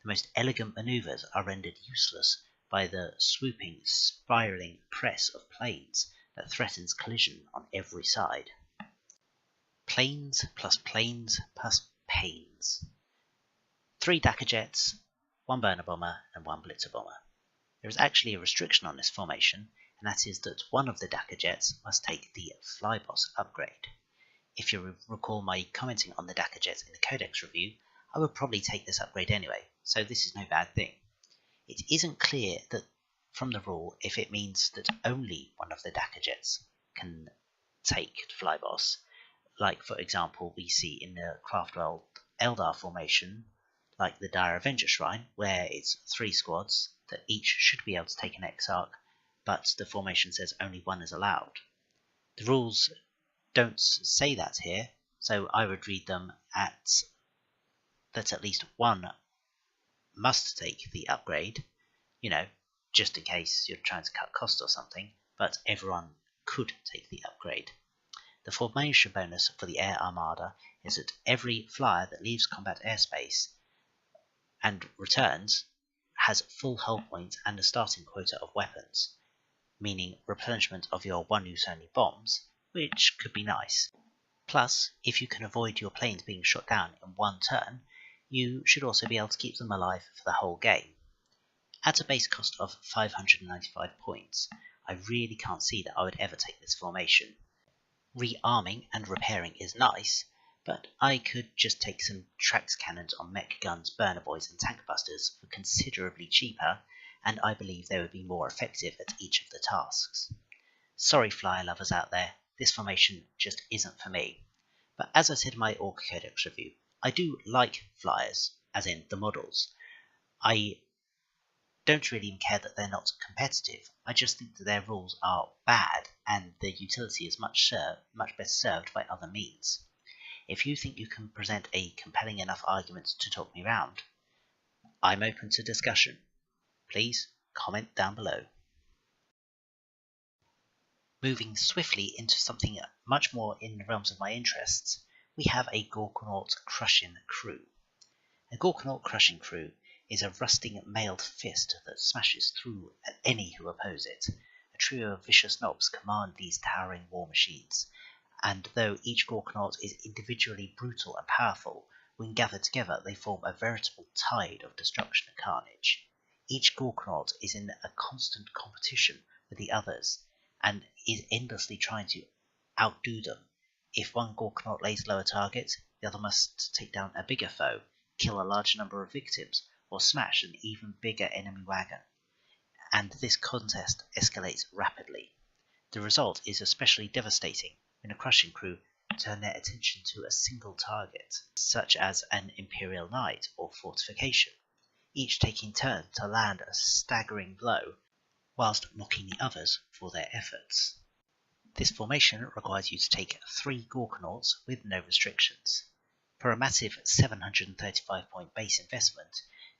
The most elegant maneuvers are rendered useless by the swooping, spiraling press of planes that threatens collision on every side. Planes plus pains. 3 Dakka Jets, 1 Burner Bomber, and 1 Blitzer Bomber. There is actually a restriction on this formation, and that is that one of the Dakka Jets must take the Flyboss upgrade. If you recall my commenting on the Dakka Jets in the Codex review, I would probably take this upgrade anyway, so this is no bad thing. It isn't clear that from the rule if it means that only one of the Dakka Jets can take Flyboss, like for example we see in the Craftworld Eldar formation, like the Dire Avenger Shrine, where it's 3 squads that each should be able to take an Exarch, but the formation says only 1 is allowed. The rules don't say that here, so I would read them that at least 1 must take the upgrade, just in case you're trying to cut costs or something, but everyone could take the upgrade. The formation bonus for the Air Armada is that every flyer that leaves combat airspace and returns has full hull points and a starting quota of weapons, meaning replenishment of your one-use only bombs, which could be nice. Plus, if you can avoid your planes being shot down in 1 turn, you should also be able to keep them alive for the whole game. At a base cost of 595 points, I really can't see that I would ever take this formation. Rearming and repairing is nice, but I could just take some Trax cannons on mech guns, burner boys and tank busters for considerably cheaper, and I believe they would be more effective at each of the tasks. Sorry flyer lovers out there, this formation just isn't for me. But as I said in my Ork Codex review, I do like flyers, as in the models. I don't really even care that they're not competitive. I just think that their rules are bad and their utility is much better served by other means. If you think you can present a compelling enough argument to talk me round, I'm open to discussion. Please comment down below. Moving swiftly into something much more in the realms of my interests, we have a Ghazghkull crushing crew. A Ghazghkull crushing crew is a rusting mailed fist that smashes through at any who oppose it. A trio of vicious knobs command these towering war machines, and though each Ghazghkull is individually brutal and powerful, when gathered together they form a veritable tide of destruction and carnage. Each Ghazghkull is in a constant competition with the others, and is endlessly trying to outdo them. If one Ghazghkull lays low a target, the other must take down a bigger foe, kill a large number of victims, or smash an even bigger enemy wagon. And this contest escalates rapidly. The result is especially devastating when a crushing crew turn their attention to a single target, such as an Imperial Knight or fortification, each taking turn to land a staggering blow, whilst mocking the others for their efforts. This formation requires you to take 3 Ghazghkulls with no restrictions. For a massive 735 point base investment,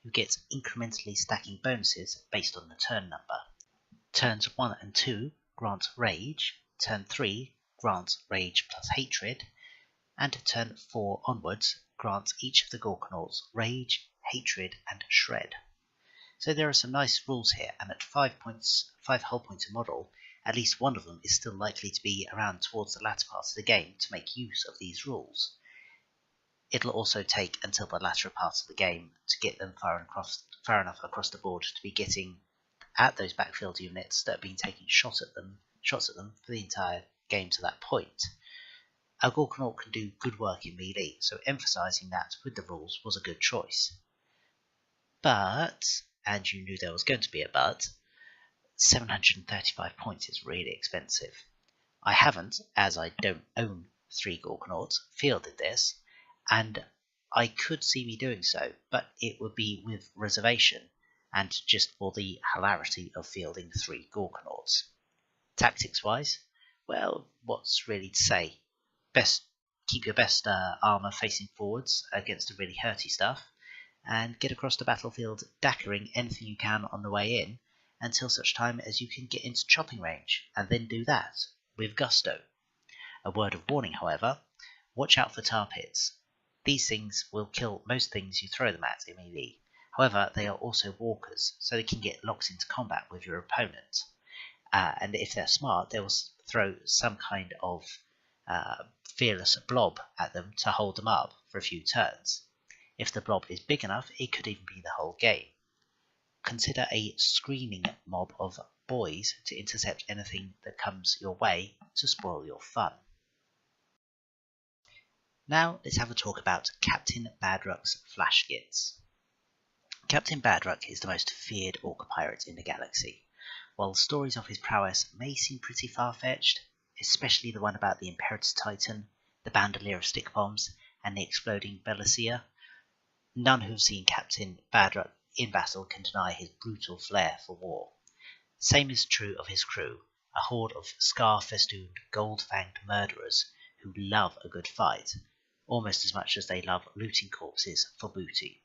you get incrementally stacking bonuses based on the turn number. Turns 1 and 2 grant Rage, turn 3 grants Rage plus Hatred, and turn 4 onwards grants each of the Ghazghkulls Rage, Hatred, and Shred. So there are some nice rules here, and at 5 hull points a model, at least one of them is still likely to be around towards the latter part of the game to make use of these rules. It'll also take until the latter part of the game to get them far enough across the board to be getting at those backfield units that have been taking shots at them for the entire game to that point. A Ghazghkull can do good work in melee, so emphasising that with the rules was a good choice. But, and you knew there was going to be a but, 735 points is really expensive. I haven't, as I don't own 3 Ghazghkulls, fielded this, and I could see me doing so, but it would be with reservation, and just for the hilarity of fielding 3 Ghazghkulls. Tactics-wise, well, what's really to say? Keep your best armour facing forwards against the really hurty stuff, and get across the battlefield dackering anything you can on the way in, until such time as you can get into chopping range, and then do that with gusto. A word of warning, however, watch out for tar pits. These things will kill most things you throw them at in melee. However, they are also walkers, so they can get locked into combat with your opponent. And if they're smart, they will throw some kind of fearless blob at them to hold them up for a few turns. If the blob is big enough, it could even be the whole game. Consider a screaming mob of boys to intercept anything that comes your way to spoil your fun. Now let's have a talk about Captain Badrocks Flashgits. Captain Badrock is the most feared orc pirate in the galaxy. While stories of his prowess may seem pretty far-fetched, especially the one about the Imperator Titan, the bandolier of stick bombs, and the exploding Bellicia, none who've seen Captain Badrock in battle can deny his brutal flair for war. Same is true of his crew, a horde of scar-festooned, gold-fanged murderers who love a good fight, almost as much as they love looting corpses for booty.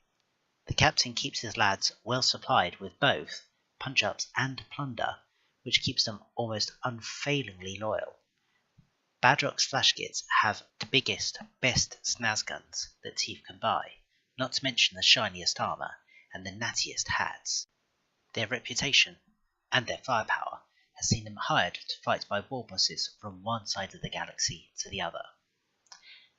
The captain keeps his lads well supplied with both punch-ups and plunder, which keeps them almost unfailingly loyal. Badrock's Flashgits have the biggest, best snazguns that Teeth can buy, not to mention the shiniest armour and the nattiest hats. Their reputation and their firepower has seen them hired to fight by war bosses from one side of the galaxy to the other.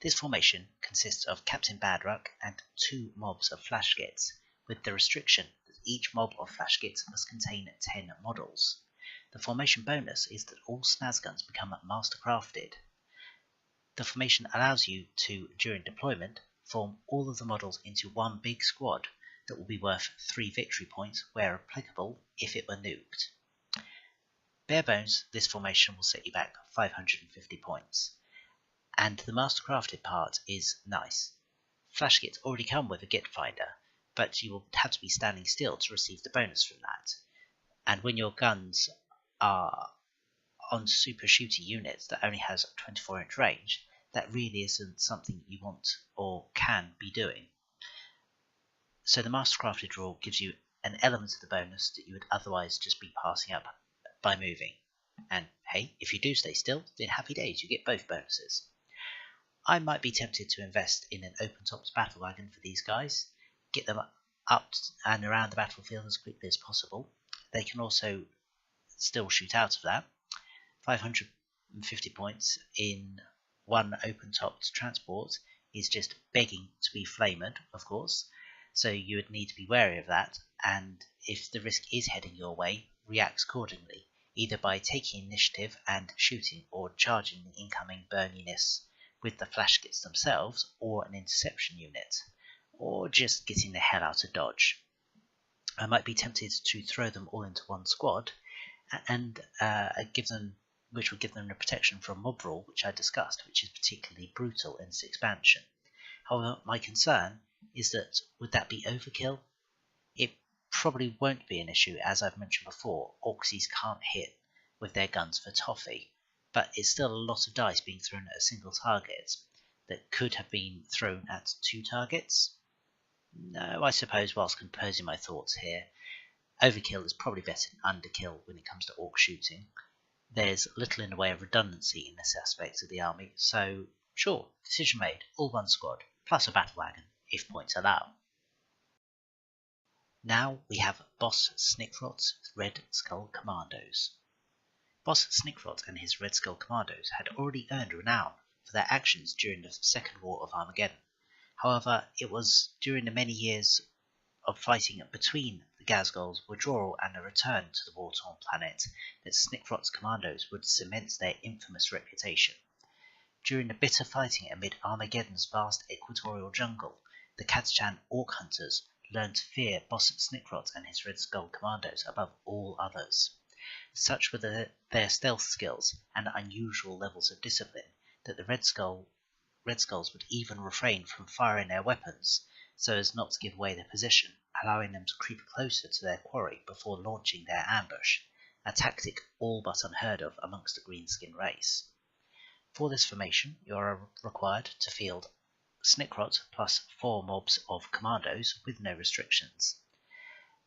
This formation consists of Captain Badrock and 2 mobs of Flashgits, with the restriction that each mob of Flashgits must contain 10 models. The formation bonus is that all snazguns become mastercrafted. The formation allows you to, during deployment, form all of the models into one big squad that will be worth 3 victory points where applicable if it were nuked. Bare bones, this formation will set you back 550 points. And the mastercrafted part is nice. Flash kits already come with a git finder, but you will have to be standing still to receive the bonus from that. And when your guns are on super shooty units that only has 24-inch range, that really isn't something you want or can be doing. So the Mastercrafted rule gives you an element of the bonus that you would otherwise just be passing up by moving. And hey, if you do stay still, then happy days, you get both bonuses. I might be tempted to invest in an open-topped battle wagon for these guys, get them up and around the battlefield as quickly as possible. They can also still shoot out of that. 550 points in one open-topped transport is just begging to be flamed, of course, so you would need to be wary of that, and if the risk is heading your way, react accordingly, either by taking initiative and shooting or charging the incoming burniness with the flash kits themselves or an interception unit, or just getting the hell out of dodge. I might be tempted to throw them all into one squad and which would give them the protection from mob rule, which I discussed, which is particularly brutal in this expansion. However, my concern is that would that be overkill? It probably won't be an issue, as I've mentioned before. Orksies can't hit with their guns for toffee, but it's still a lot of dice being thrown at a single target that could have been thrown at 2 targets. No, I suppose whilst composing my thoughts here, overkill is probably better than underkill when it comes to orc shooting. There's little in the way of redundancy in this aspect of the army, so sure, decision made, all one squad, plus a battle wagon, if points allow. Now we have Boss Sniprots' Red Skull Commandos. Boss Sniprot and his Red Skull Commandos had already earned renown for their actions during the Second War of Armageddon. However, it was during the many years of fighting between the Ghazghkulls' withdrawal and a return to the war-torn planet that Sniprot's commandos would cement their infamous reputation. During the bitter fighting amid Armageddon's vast equatorial jungle, the Kazchan Ork hunters learned to fear Boss Sniprot and his Red Skull Commandos above all others. Such were their stealth skills and unusual levels of discipline that the Red Skulls would even refrain from firing their weapons so as not to give away their position, allowing them to creep closer to their quarry before launching their ambush, a tactic all but unheard of amongst the greenskin race. For this formation, you are required to field Snikrot plus 4 mobs of commandos with no restrictions.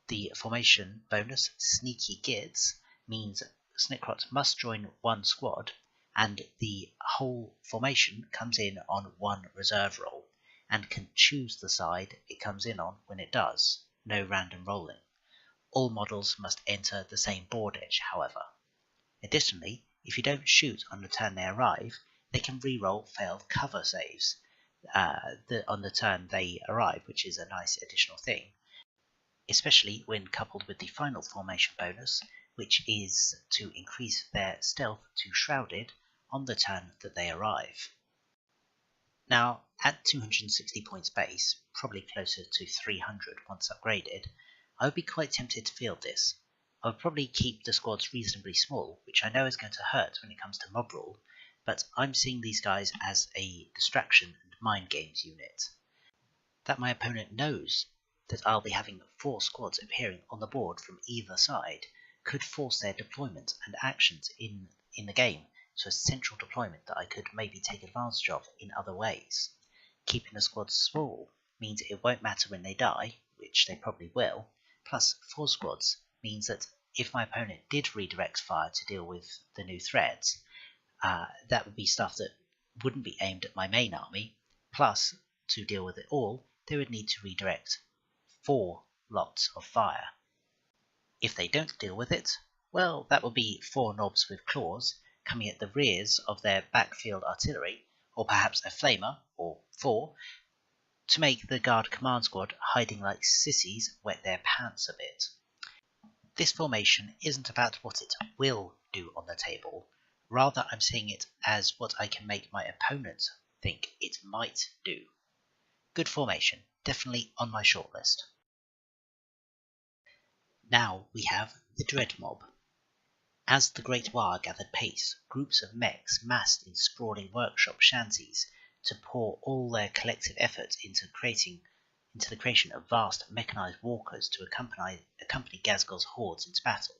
The formation bonus Sneaky Gids means Snikrot must join one squad, and the whole formation comes in on one reserve roll, and can choose the side it comes in on when it does, no random rolling. All models must enter the same board edge, however. Additionally, if you don't shoot on the turn they arrive, they can re-roll failed cover saves on the turn they arrive, which is a nice additional thing, especially when coupled with the final formation bonus, which is to increase their stealth to shrouded on the turn that they arrive. Now, at 260 points base, probably closer to 300 once upgraded, I would be quite tempted to field this. I would probably keep the squads reasonably small, which I know is going to hurt when it comes to mob rule, but I'm seeing these guys as a distraction and mind games unit. That my opponent knows that I'll be having 4 squads appearing on the board from either side could force their deployment and actions in the game to a central deployment that I could maybe take advantage of in other ways. Keeping the squads small means it won't matter when they die, which they probably will, plus 4 squads means that if my opponent did redirect fire to deal with the new threats, that would be stuff that wouldn't be aimed at my main army, plus to deal with it all, they would need to redirect 4 lots of fire. If they don't deal with it, well, that will be 4 knobs with claws coming at the rears of their backfield artillery, or perhaps a flamer, or 4, to make the guard command squad hiding like sissies wet their pants a bit. This formation isn't about what it will do on the table, rather I'm seeing it as what I can make my opponent think it might do. Good formation, definitely on my shortlist. Now we have the Dread Mob. As the Great Waaagh gathered pace, groups of mechs massed in sprawling workshop shanties to pour all their collective effort into the creation of vast mechanized walkers to accompany Ghazghkull's hordes into battle.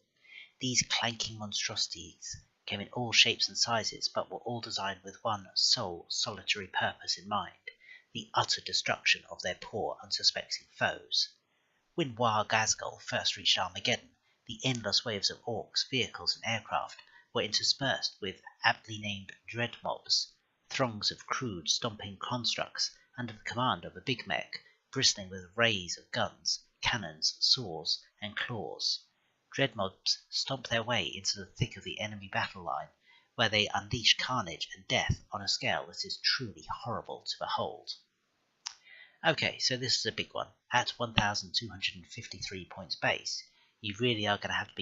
These clanking monstrosities came in all shapes and sizes, but were all designed with one sole, solitary purpose in mind: the utter destruction of their poor, unsuspecting foes. When Waaagh Ghazghkull first reached Armageddon, the endless waves of Orks, vehicles, and aircraft were interspersed with aptly named dread mobs, throngs of crude, stomping constructs under the command of a big mech, bristling with rays of guns, cannons, saws, and claws. Dread mobs stomp their way into the thick of the enemy battle line, where they unleash carnage and death on a scale that is truly horrible to behold. Okay, so this is a big one. At 1,253 points base, you really are going to have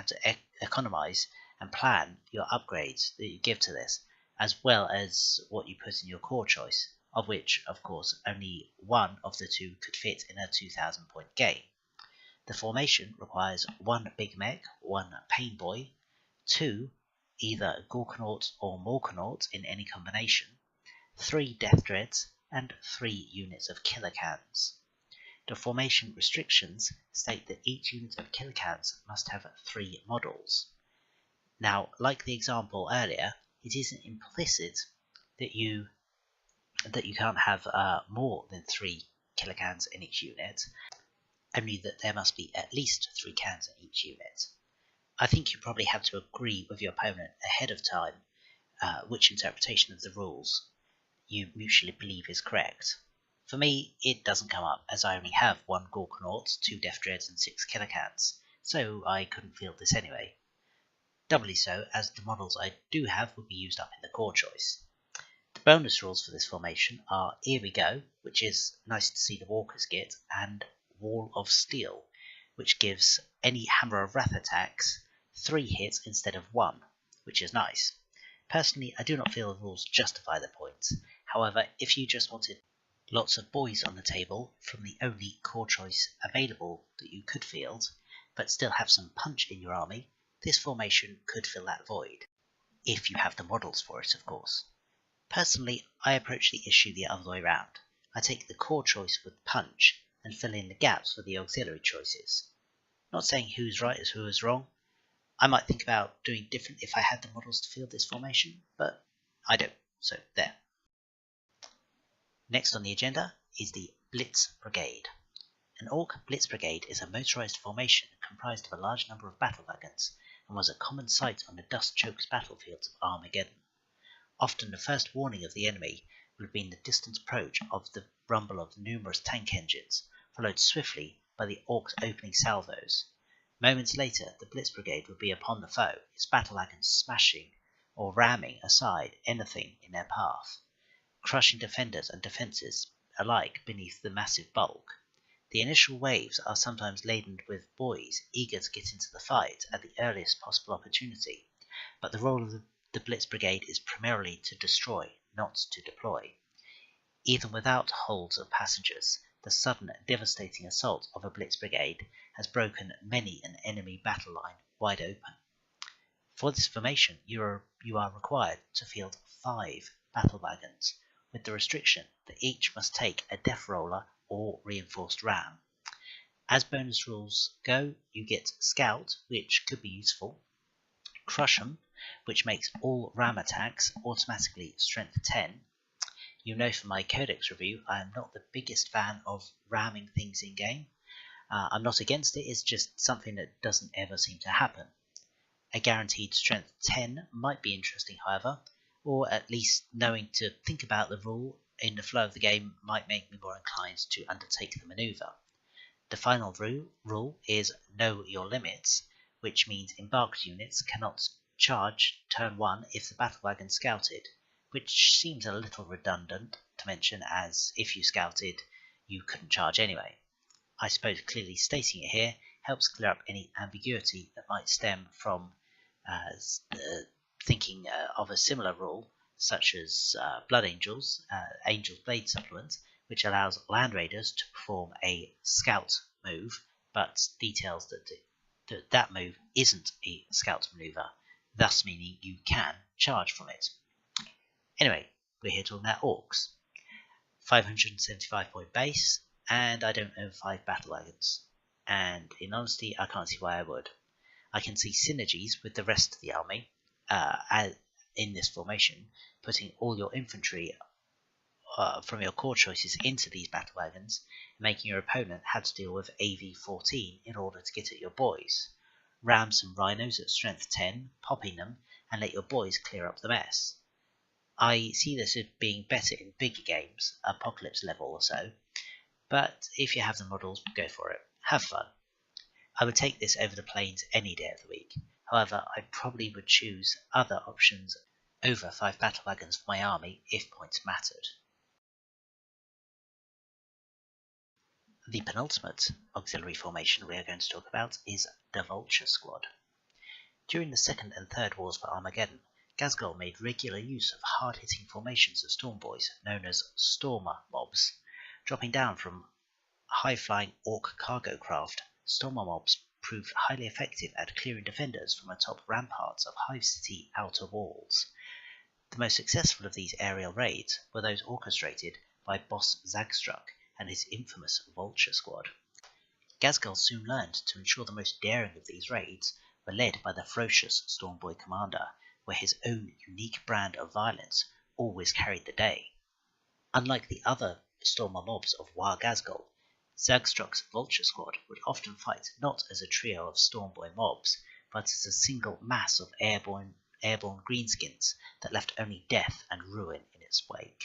to economize and plan your upgrades that you give to this, as well as what you put in your core choice, of which, of course, only one of the two could fit in a 2,000 point game. The formation requires 1 big mech, 1 pain boy, 2 either Gorkanaut or Morkanaut in any combination, 3 death dreads, and 3 units of killer cans. The formation restrictions state that each unit of killer cans must have 3 models. Now, like the example earlier, it isn't implicit that you can't have more than 3 killer cans in each unit, only that there must be at least 3 cans in each unit. I think you probably have to agree with your opponent ahead of time which interpretation of the rules you mutually believe is correct. For me, it doesn't come up, as I only have 1 Gorkanaut, 2 Death Dreads, and 6 Killer Cans, so I couldn't field this anyway. Doubly so, as the models I do have would be used up in the core choice. The bonus rules for this formation are Here We Go, which is nice to see the walkers get, and Wall of Steel, which gives any Hammer of Wrath attacks 3 hits instead of 1, which is nice. Personally, I do not feel the rules justify the points. However, if you just wanted lots of boys on the table from the only core choice available that you could field, but still have some punch in your army, this formation could fill that void, if you have the models for it, of course. Personally, I approach the issue the other way round. I take the core choice with punch and fill in the gaps with the auxiliary choices. Not saying who's right and who is wrong. I might think about doing different if I had the models to field this formation, but I don't, so there. Next on the agenda is the Blitz Brigade. An Ork Blitz Brigade is a motorized formation comprised of a large number of battle wagons and was a common sight on the dust-choked battlefields of Armageddon. Often the first warning of the enemy would have been the distant approach of the rumble of numerous tank engines, followed swiftly by the Orks' opening salvos. Moments later, the Blitz Brigade would be upon the foe, its battle wagons smashing or ramming aside anything in their path, crushing defenders and defences alike beneath the massive bulk. The initial waves are sometimes laden with boys eager to get into the fight at the earliest possible opportunity, but the role of the Blitz Brigade is primarily to destroy, not to deploy. Even without holds of passengers, the sudden devastating assault of a Blitz Brigade has broken many an enemy battle line wide open. For this formation, you are required to field 5 battle wagons, with the restriction that each must take a death roller or reinforced ram. As bonus rules go, you get Scout, which could be useful, Crush 'em, which makes all ram attacks automatically strength 10. You know from my Codex review, I am not the biggest fan of ramming things in game. I'm not against it, it's just something that doesn't ever seem to happen. A guaranteed strength 10 might be interesting, however, or at least knowing to think about the rule in the flow of the game might make me more inclined to undertake the maneuver. The final rule is Know Your Limits, which means embarked units cannot charge turn 1 if the battle wagon scouted, which seems a little redundant to mention, as if you scouted, you couldn't charge anyway. I suppose clearly stating it here helps clear up any ambiguity that might stem from thinking of a similar rule, such as Blood Angels, Angel's Blade supplement, which allows Land Raiders to perform a scout move, but details that that move isn't a scout maneuver, thus meaning you can charge from it. Anyway, we're here talking about Orks. 575 point base, and I don't own 5 battle wagons. And in honesty, I can't see why I would. I can see synergies with the rest of the army in this formation, putting all your infantry from your core choices into these battle wagons, making your opponent have to deal with AV-14 in order to get at your boys. Ram some rhinos at strength 10, popping them, and let your boys clear up the mess. I see this as being better in bigger games, Apocalypse level or so, but if you have the models, go for it. Have fun. I would take this over the planes any day of the week. However, I probably would choose other options over 5 battle wagons for my army if points mattered. The penultimate auxiliary formation we are going to talk about is the Vulture Squad. During the Second and Third Wars for Armageddon, Ghazghkull made regular use of hard-hitting formations of storm boys known as Stormer mobs. Dropping down from high-flying Ork cargo craft, Stormer mobs proved highly effective at clearing defenders from atop ramparts of Hive City outer walls. The most successful of these aerial raids were those orchestrated by boss Ghazghkull and his infamous Vulture Squad. Ghazghkull soon learned to ensure the most daring of these raids were led by the ferocious Stormboy commander, where his own unique brand of violence always carried the day. Unlike the other Stormer mobs of Waaagh Ghazghkull, Ghazghkull's Vulture Squad would often fight not as a trio of Stormboy mobs, but as a single mass of airborne greenskins that left only death and ruin in its wake.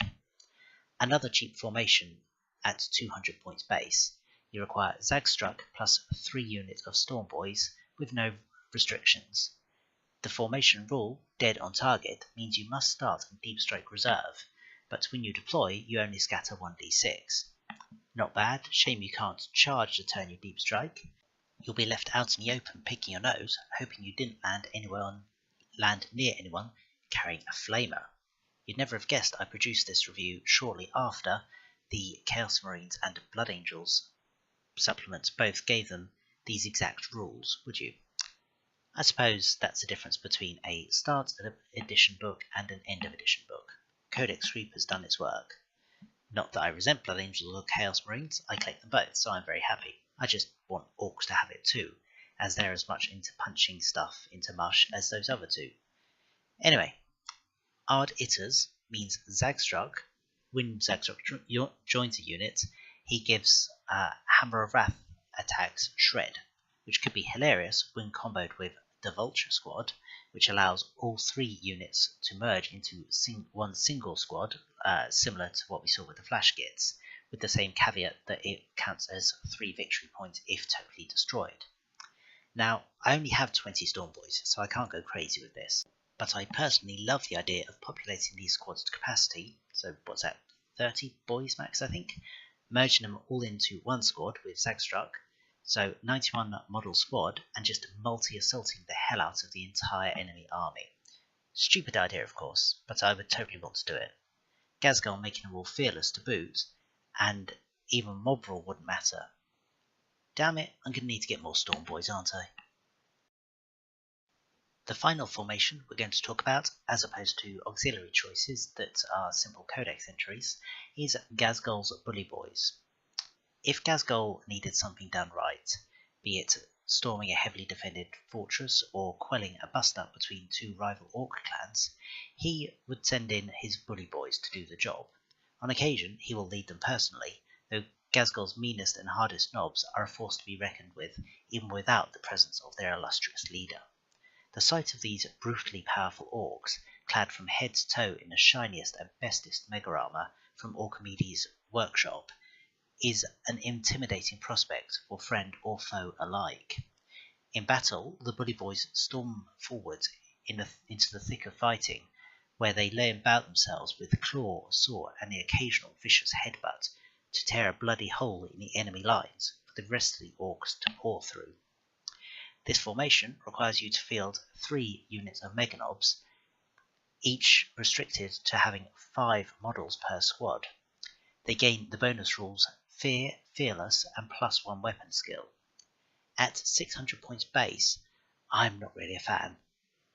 Another cheap formation at 200 points base, you require Ghazghkull plus 3 units of Stormboys with no restrictions. The formation rule, dead on target, means you must start in Deep Strike Reserve, but when you deploy, you only scatter 1d6. Not bad, shame you can't charge to turn your Deep Strike. You'll be left out in the open picking your nose, hoping you didn't land near anyone carrying a flamer. You'd never have guessed I produced this review shortly after the Chaos Marines and Blood Angels supplements both gave them these exact rules, would you? I suppose that's the difference between a start of edition book and an end of edition book. Codex Creep has done its work. Not that I resent Blood Angels or Chaos Marines, I collect them both, so I'm very happy. I just want Orks to have it too, as they're as much into punching stuff into mush as those other two. Anyway, Ard Itters means Ghazghkull. When Ghazghkull joins a unit, he gives Hammer of Wrath attacks Shred, which could be hilarious when comboed with the Vulture Squad, which allows all 3 units to merge into one single squad, similar to what we saw with the Flash Gits, with the same caveat that it counts as 3 victory points if totally destroyed. Now, I only have 20 Stormboys, so I can't go crazy with this, but I personally love the idea of populating these squads to capacity, so what's that, 30 boys max I think, merging them all into one squad with Ghazghkull, so 91 model squad, and just multi-assaulting the hell out of the entire enemy army. Stupid idea of course, but I would totally want to do it. Ghazghkull making them all fearless to boot, and even mob rule wouldn't matter. Damn it, I'm going to need to get more Stormboys, aren't I? The final formation we're going to talk about, as opposed to auxiliary choices that are simple Codex entries, is Ghazghkull's Bully Boys. If Ghazghkull needed something done right, be it storming a heavily defended fortress or quelling a bust-up between 2 rival Ork clans, he would send in his Bully Boys to do the job. On occasion, he will lead them personally, though Ghazghkull's meanest and hardest knobs are a force to be reckoned with, even without the presence of their illustrious leader. The sight of these brutally powerful Orks, clad from head to toe in the shiniest and bestest mega armor from Archimedes' workshop, is an intimidating prospect for friend or foe alike. In battle, the Bully Boys storm forward into the thick of fighting, where they lay about themselves with claw, saw, and the occasional vicious headbutt to tear a bloody hole in the enemy lines for the rest of the Orks to pour through. This formation requires you to field 3 units of Meganobs, each restricted to having 5 models per squad. They gain the bonus rules Fear, Fearless, and +1 weapon skill. At 600 points base, I'm not really a fan.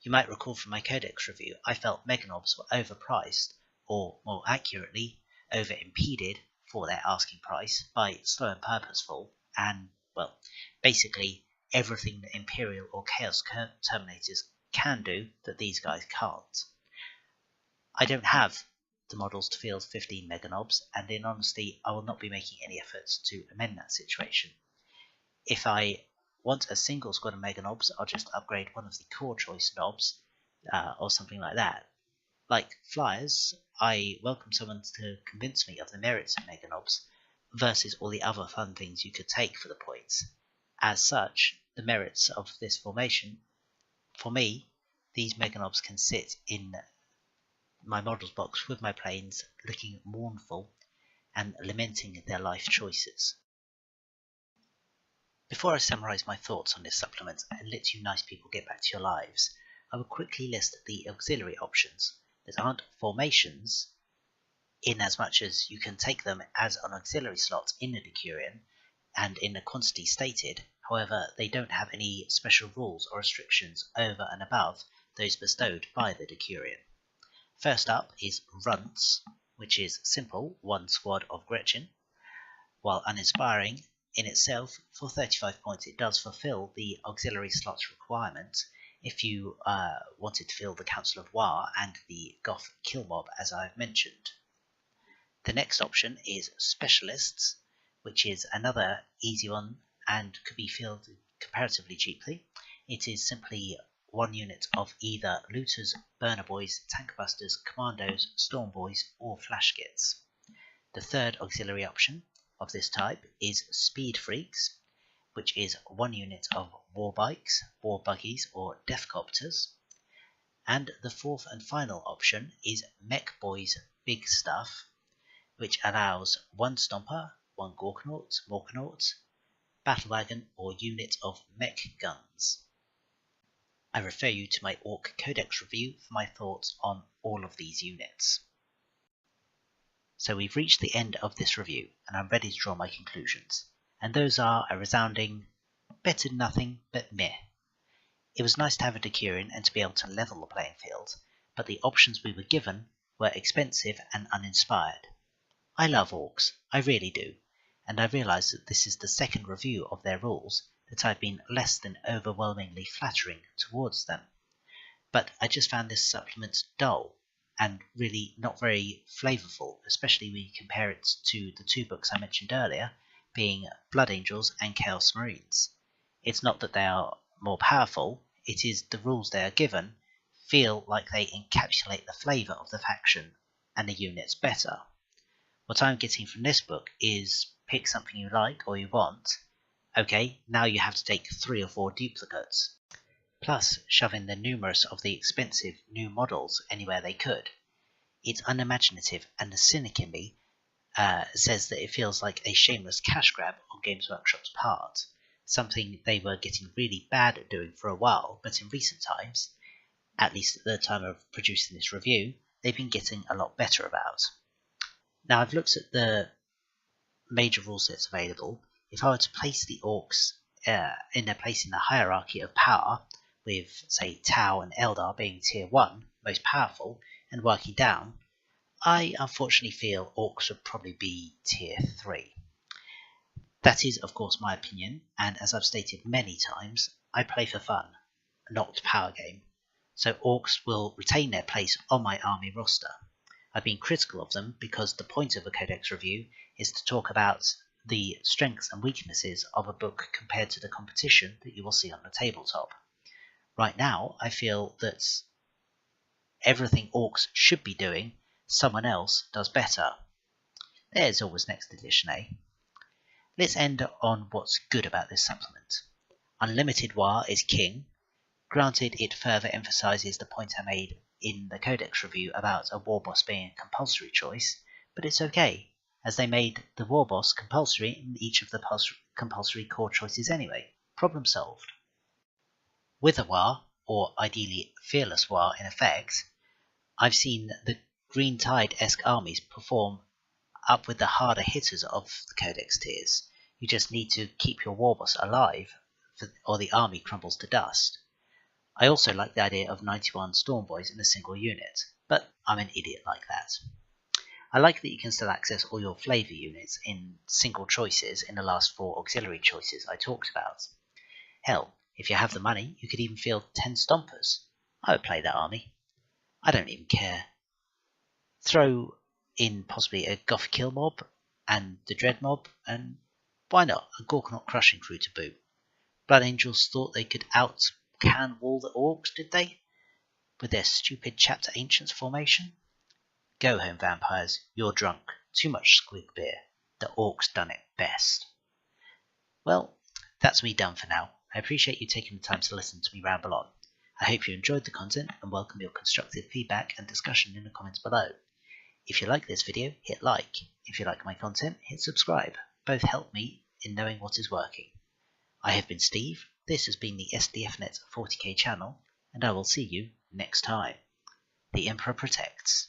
You might recall from my Codex review, I felt Meganobs were overpriced, or more accurately, over-impeded for their asking price by Slow and Purposeful, and, well, basically everything that Imperial or Chaos Terminators can do that these guys can't. I don't have the models to field 15 Meganobs, and in honesty, I will not be making any efforts to amend that situation. If I want a single squad of Meganobs, I'll just upgrade one of the core choice knobs, or something like that. Like Flyers, I welcome someone to convince me of the merits of Meganobs versus all the other fun things you could take for the points. As such, the merits of this formation, for me, these Meganobs can sit in my models box with my planes, looking mournful and lamenting their life choices. Before I summarise my thoughts on this supplement and let you nice people get back to your lives, I will quickly list the auxiliary options that aren't formations, in as much as you can take them as an auxiliary slot in the Decurion and in the quantity stated. However, they don't have any special rules or restrictions over and above those bestowed by the Decurion. First up is Runts, which is simple, one squad of Gretchen. While uninspiring in itself, for 35 points it does fulfill the auxiliary slots requirement if you wanted to fill the Council of Waaagh and the Goth Kill Mob, as I've mentioned. The next option is Specialists, which is another easy one and could be fielded comparatively cheaply. It is simply one unit of either Looters, Burner Boys, Tank Busters, Commandos, Storm Boys, or Flashgits. The third auxiliary option of this type is Speed Freaks, which is one unit of War Bikes, War Buggies, or Deathcopters. And the fourth and final option is Mech Boys Big Stuff, which allows one Stomper, one Gorkanaut, Morkanaut, Battle Wagon, or unit of mech guns. I refer you to my Ork Codex review for my thoughts on all of these units. So we've reached the end of this review, and I'm ready to draw my conclusions, and those are a resounding better than nothing but meh. It was nice to have a Decurion and to be able to level the playing field, but the options we were given were expensive and uninspired. I love Orks, I really do, and I realise that this is the second review of their rules that I've been less than overwhelmingly flattering towards them. But I just found this supplement dull and really not very flavourful, especially when you compare it to the two books I mentioned earlier, being Blood Angels and Chaos Marines. It's not that they are more powerful, it is the rules they are given feel like they encapsulate the flavour of the faction and the units better. What I'm getting from this book is pick something you like or you want. Okay, now you have to take 3 or 4 duplicates, plus shove in the numerous of the expensive new models anywhere they could. It's unimaginative, and the cynic in me says that it feels like a shameless cash grab on Games Workshop's part, something they were getting really bad at doing for a while, but in recent times, at least at the time of producing this review, they've been getting a lot better about. Now, I've looked at the major rule sets available. If I were to place the Orks in their place in the hierarchy of power, with, say, Tau and Eldar being tier 1, most powerful, and working down, I unfortunately feel Orks would probably be tier 3. That is, of course, my opinion, and as I've stated many times, I play for fun, not power game, so Orks will retain their place on my army roster. I've been critical of them because the point of a Codex review is to talk about the strengths and weaknesses of a book compared to the competition that you will see on the tabletop. Right now, I feel that everything Orks should be doing, someone else does better. There's always next edition, eh? Let's end on what's good about this supplement. Unlimited Waaagh is king. Granted, it further emphasises the point I made in the Codex review about a war boss being a compulsory choice, but it's okay, as they made the war boss compulsory in each of the compulsory core choices anyway. Problem solved. With a Waaagh, or ideally Fearless Waaagh in effect, I've seen the Green Tide-esque armies perform up with the harder hitters of the Codex tiers. You just need to keep your war boss alive, or the army crumbles to dust. I also like the idea of 91 Storm Boys in a single unit. but I'm an idiot like that. I like that you can still access all your flavour units in single choices in the last 4 auxiliary choices I talked about. Hell, if you have the money, you could even field 10 Stompers. I would play that army. I don't even care. Throw in possibly a Ghazghkull mob and the Dread mob, and why not a Ghazghkull crushing crew to boot? Blood Angels thought they could out-can wall the Orks, did they? With their stupid Chapter Ancients formation? Go home, vampires. You're drunk. Too much squig beer. The Orks done it best. Well, that's me done for now. I appreciate you taking the time to listen to me ramble on. I hope you enjoyed the content and welcome your constructive feedback and discussion in the comments below. If you like this video, hit like. If you like my content, hit subscribe. Both help me in knowing what is working. I have been Steve, this has been the SDFnet 40k channel, and I will see you next time. The Emperor protects.